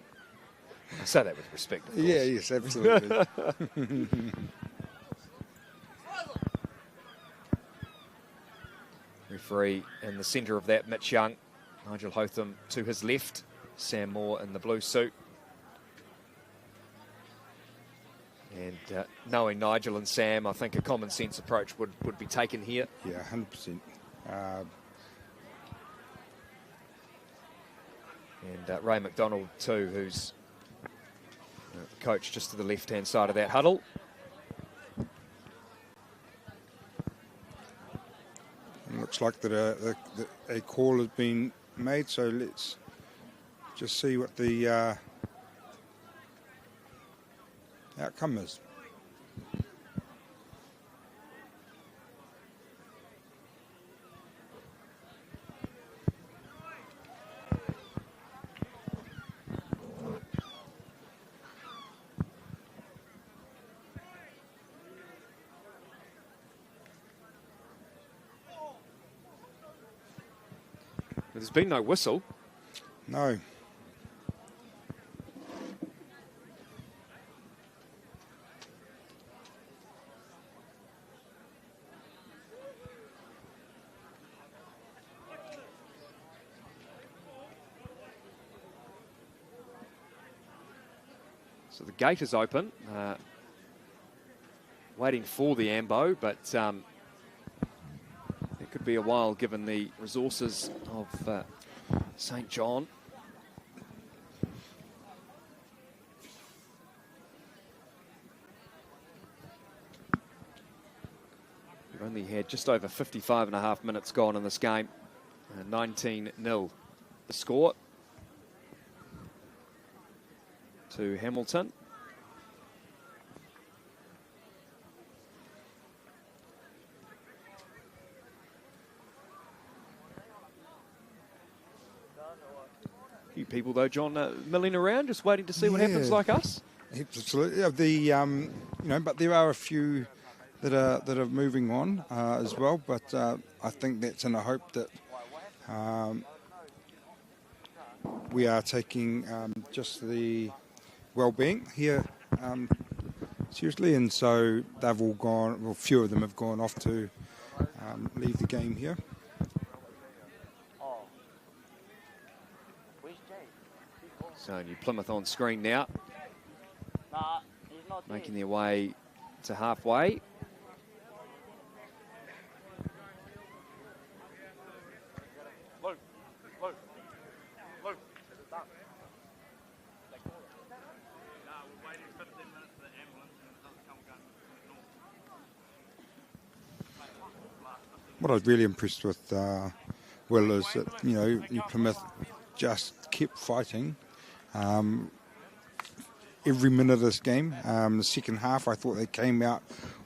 I say that with respect, of course. Yeah, yes, absolutely. Referee in the centre of that, Mitch Young. Nigel Hotham to his left. Sam Moore in the blue suit. And knowing Nigel and Sam, I think a common sense approach would be taken here. Yeah, 100%. And Ray McDonald too, who's the coach just to the left-hand side of that huddle. It looks like that a call has been made, so let's just see what the outcome is. There's been no whistle. No. So the gate is open. Waiting for the ambo, but it could be a while given the resources of St. John. We've only had just over 55.5 minutes gone in this game. 19-0 the score to Hamilton. Few people though, John, milling around, just waiting to see what happens, like us. Absolutely. You know, but there are a few that are moving on as well. But I think that's in a hope that we are taking just the well-being here seriously, and so they've all gone. Well, a few of them have gone off to leave the game here. So New Plymouth on screen now, making their way to halfway. What I was really impressed with Will is that, you know, New Plymouth just kept fighting every minute of this game. The second half, I thought they came out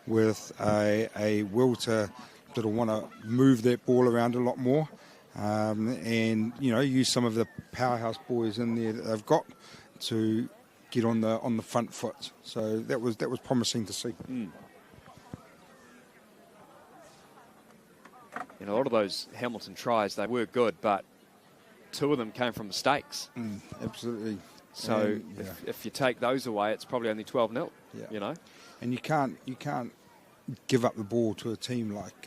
with a will to want to move that ball around a lot more, and you know, use some of the powerhouse boys in there that they've got to get on the front foot. So that was promising to see. And a lot of those Hamilton tries, they were good, but two of them came from mistakes. Absolutely. So if you take those away, it's probably only 12-0. Yeah. You know, and you can't give up the ball to a team like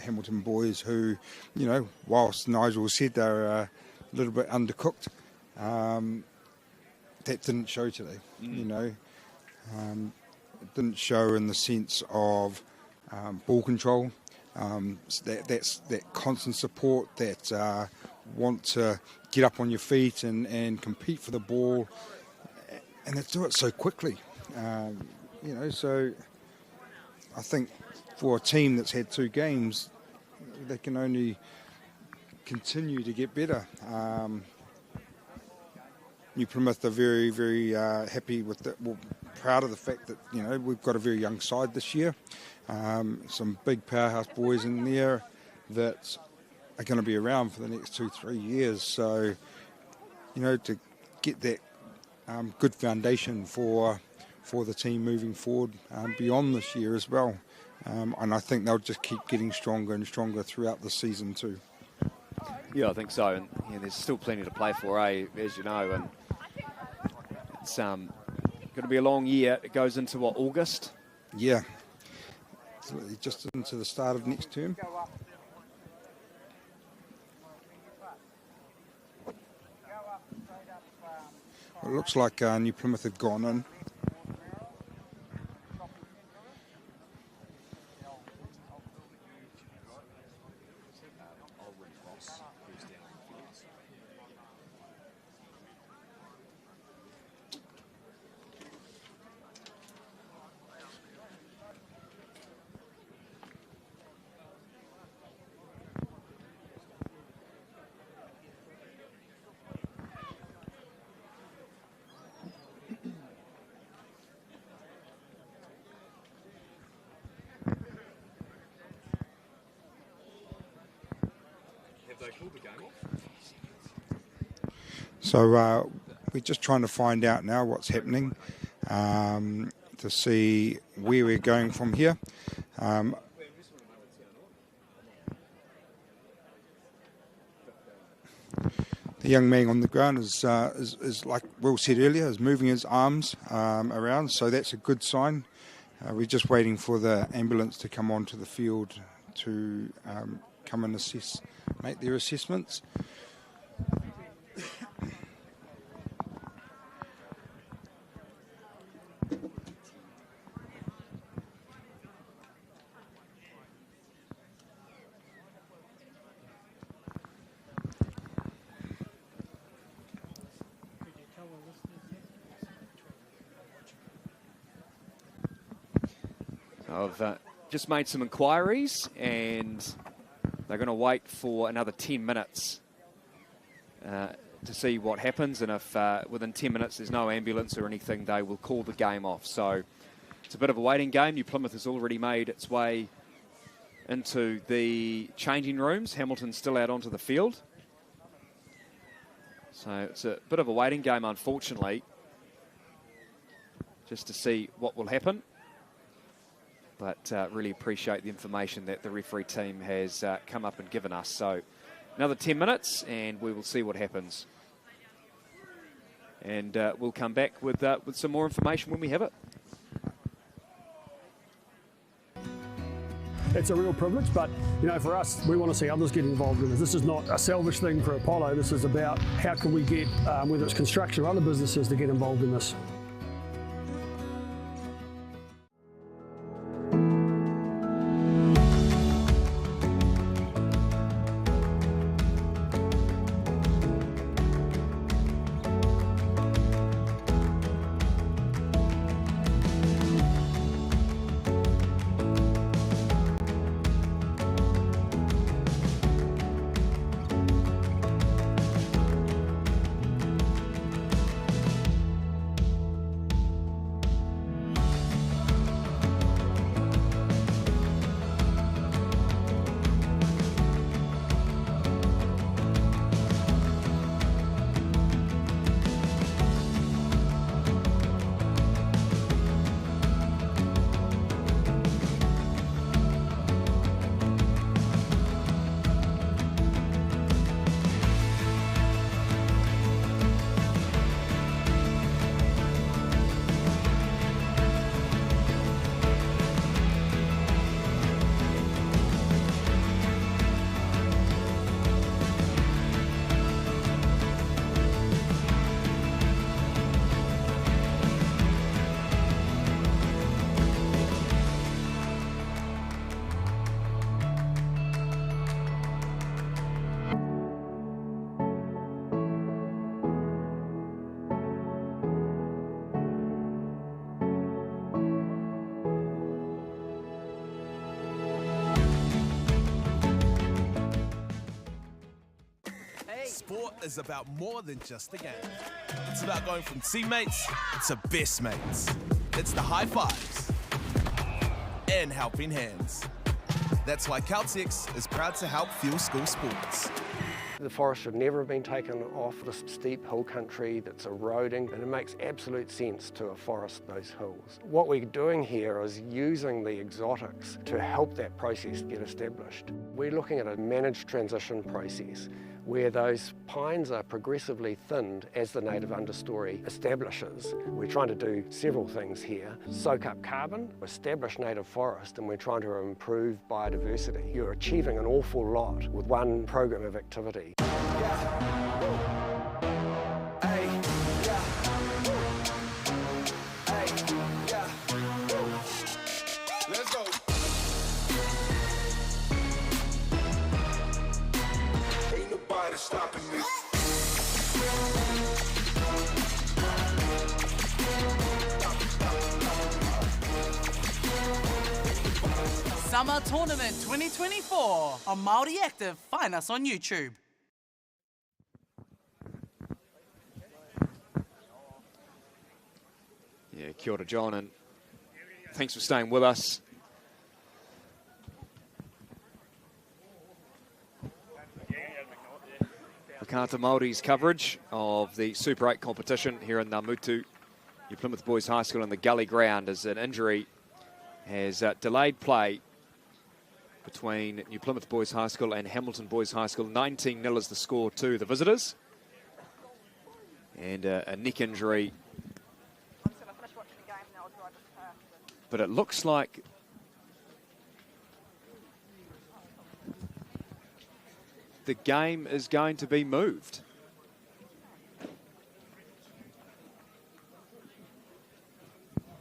Hamilton Boys, who, you know, whilst Nigel said they're a little bit undercooked, that didn't show today. You know, it didn't show in the sense of ball control. That's that constant support, that want to get up on your feet and compete for the ball, and they do it so quickly. You know, so I think for a team that's had 2 games, they can only continue to get better. New Plymouth are very, very happy with that. Well, proud of the fact that, you know, we've got a very young side this year. Some big powerhouse boys in there that are going to be around for the next 2-3 years. So, you know, to get that good foundation for the team moving forward beyond this year as well. And I think they'll just keep getting stronger and stronger throughout the season too. Yeah, I think so. And yeah, there's still plenty to play for, as you know. And it's going to be a long year. It goes into, what, August? Yeah. Just into the start of next term. It looks like New Plymouth had gone in. So we're just trying to find out now what's happening to see where we're going from here. The young man on the ground is like Will said earlier, is moving his arms around, so that's a good sign. We're just waiting for the ambulance to come onto the field to come and make their assessments. I've just made some inquiries, and they're going to wait for another 10 minutes to see what happens. And if within 10 minutes there's no ambulance or anything, they will call the game off. So it's a bit of a waiting game. New Plymouth has already made its way into the changing rooms. Hamilton's still out onto the field. So it's a bit of a waiting game, unfortunately, just to see what will happen. But really appreciate the information that the referee team has come up and given us. So another 10 minutes and we will see what happens. And we'll come back with some more information when we have it. It's a real privilege, but for us, we want to see others get involved in this. This is not a selfish thing for Apollo. This is about how can we get, whether it's construction or other businesses, to get involved in this. Sport is about more than just a game. It's about going from teammates to best mates. It's the high fives and helping hands. That's why Caltex is proud to help fuel school sports. The forest should never have been taken off this steep hill country that's eroding, and it makes absolute sense to afforest those hills. What we're doing here is using the exotics to help that process get established. We're looking at a managed transition process where those pines are progressively thinned as the native understory establishes. We're trying to do several things here. Soak up carbon, establish native forest, and we're trying to improve biodiversity. You're achieving an awful lot with one program of activity. go. Ain't nobody stopping me. Summer Tournament 2024 on Māori Active. Find us on YouTube. Yeah, kia ora, John, and thanks for staying with us. Wakata Māori's coverage of the Super 8 competition here in Namutu, New Plymouth Boys High School in the Gully Ground, as an injury has delayed play between New Plymouth Boys High School and Hamilton Boys High School. 19-0 is the score to the visitors. And a neck injury. But it looks like the game is going to be moved.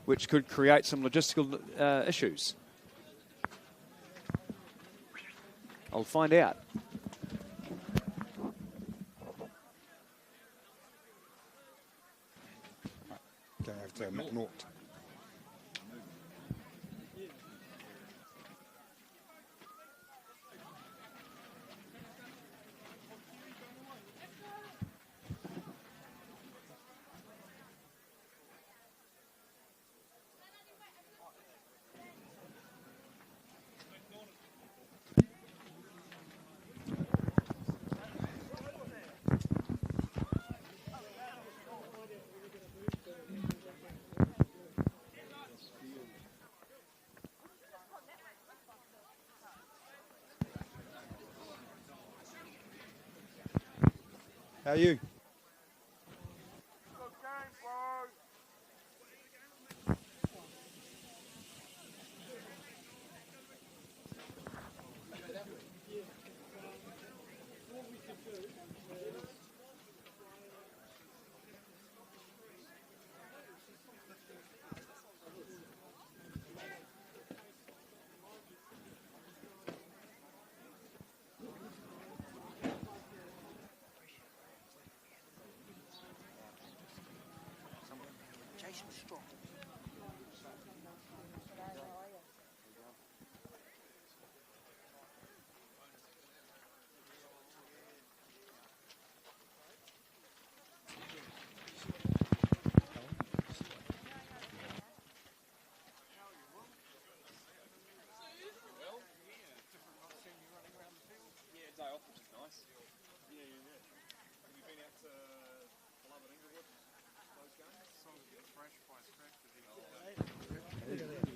Which could create some logistical issues. I'll find out. Okay, I have to McNaught. How are you?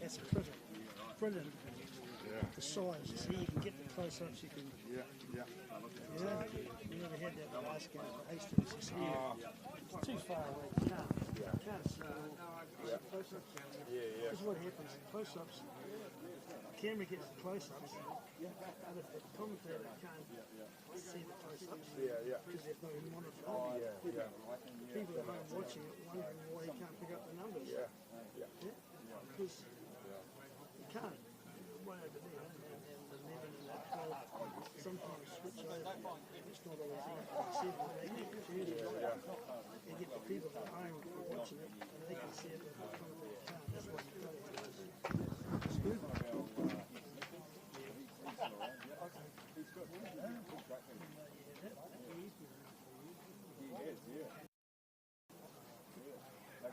That's brilliant. Yeah. The size, you see, you can get the close-ups, you can... Yeah. You never had that the last game at Hastings, you see it's too far away, you can't see the close-ups. This is what happens, close-ups, the camera gets the close-ups, and if the commentator can't see the close-ups, because there's no monitor, people at home watching it wondering why you can't pick up the numbers. Because you can't. Way over there, and the 11 and the 12 sometimes switch over. It's not always easy to see it, they get confused. You get the people at home watching it, and they can see it, but the commentator can't. That's why you got it. It's good.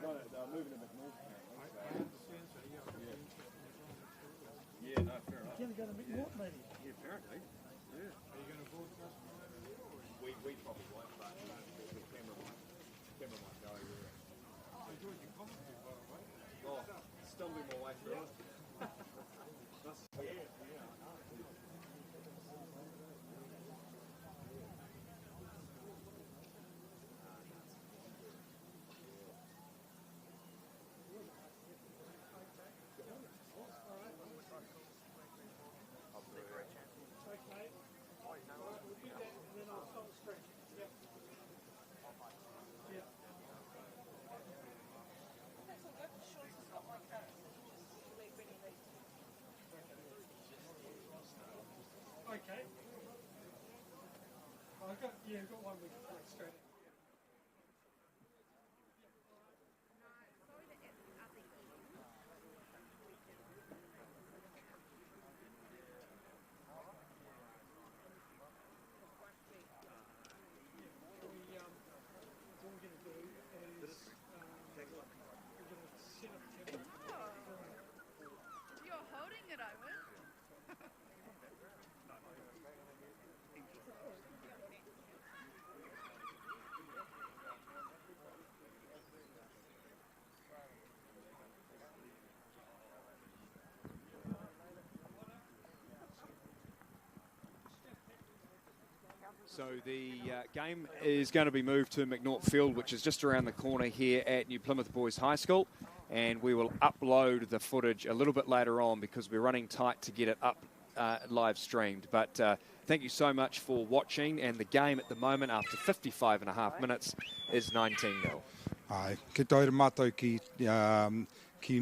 They're moving a bit north now. Yeah, no, fair enough. You're going to meet what, maybe? Yeah, apparently. Yeah. Are you going to broadcast? We probably won't, but the camera might go. I enjoyed your commentary, by the way. Oh, stumbling my way through it. I've got one we can play straight. You're holding it, Owen. So the game is going to be moved to McNaught Field, which is just around the corner here at New Plymouth Boys High School. And we will upload the footage a little bit later on because we're running tight to get it up live streamed. But thank you so much for watching. And the game at the moment, after 55.5 minutes, is 19-0. Ai, ke taure mātou ki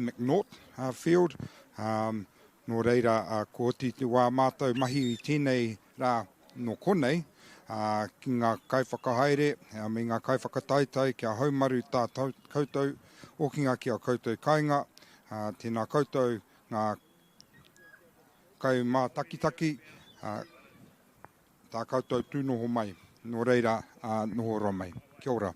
McNaught Field. Nō reira, ko ti te wā mātou mahi I tēnei rā no konei. Ki ngā kaiwhakahaere, me ngā kaiwhakataitai, kia haumaru tā koutou, okinga ki a koutou kainga, tēnā koutou ngā kai mā takitaki, tā koutou tūnoho mai, nō reira noho ro mai. Kia ora.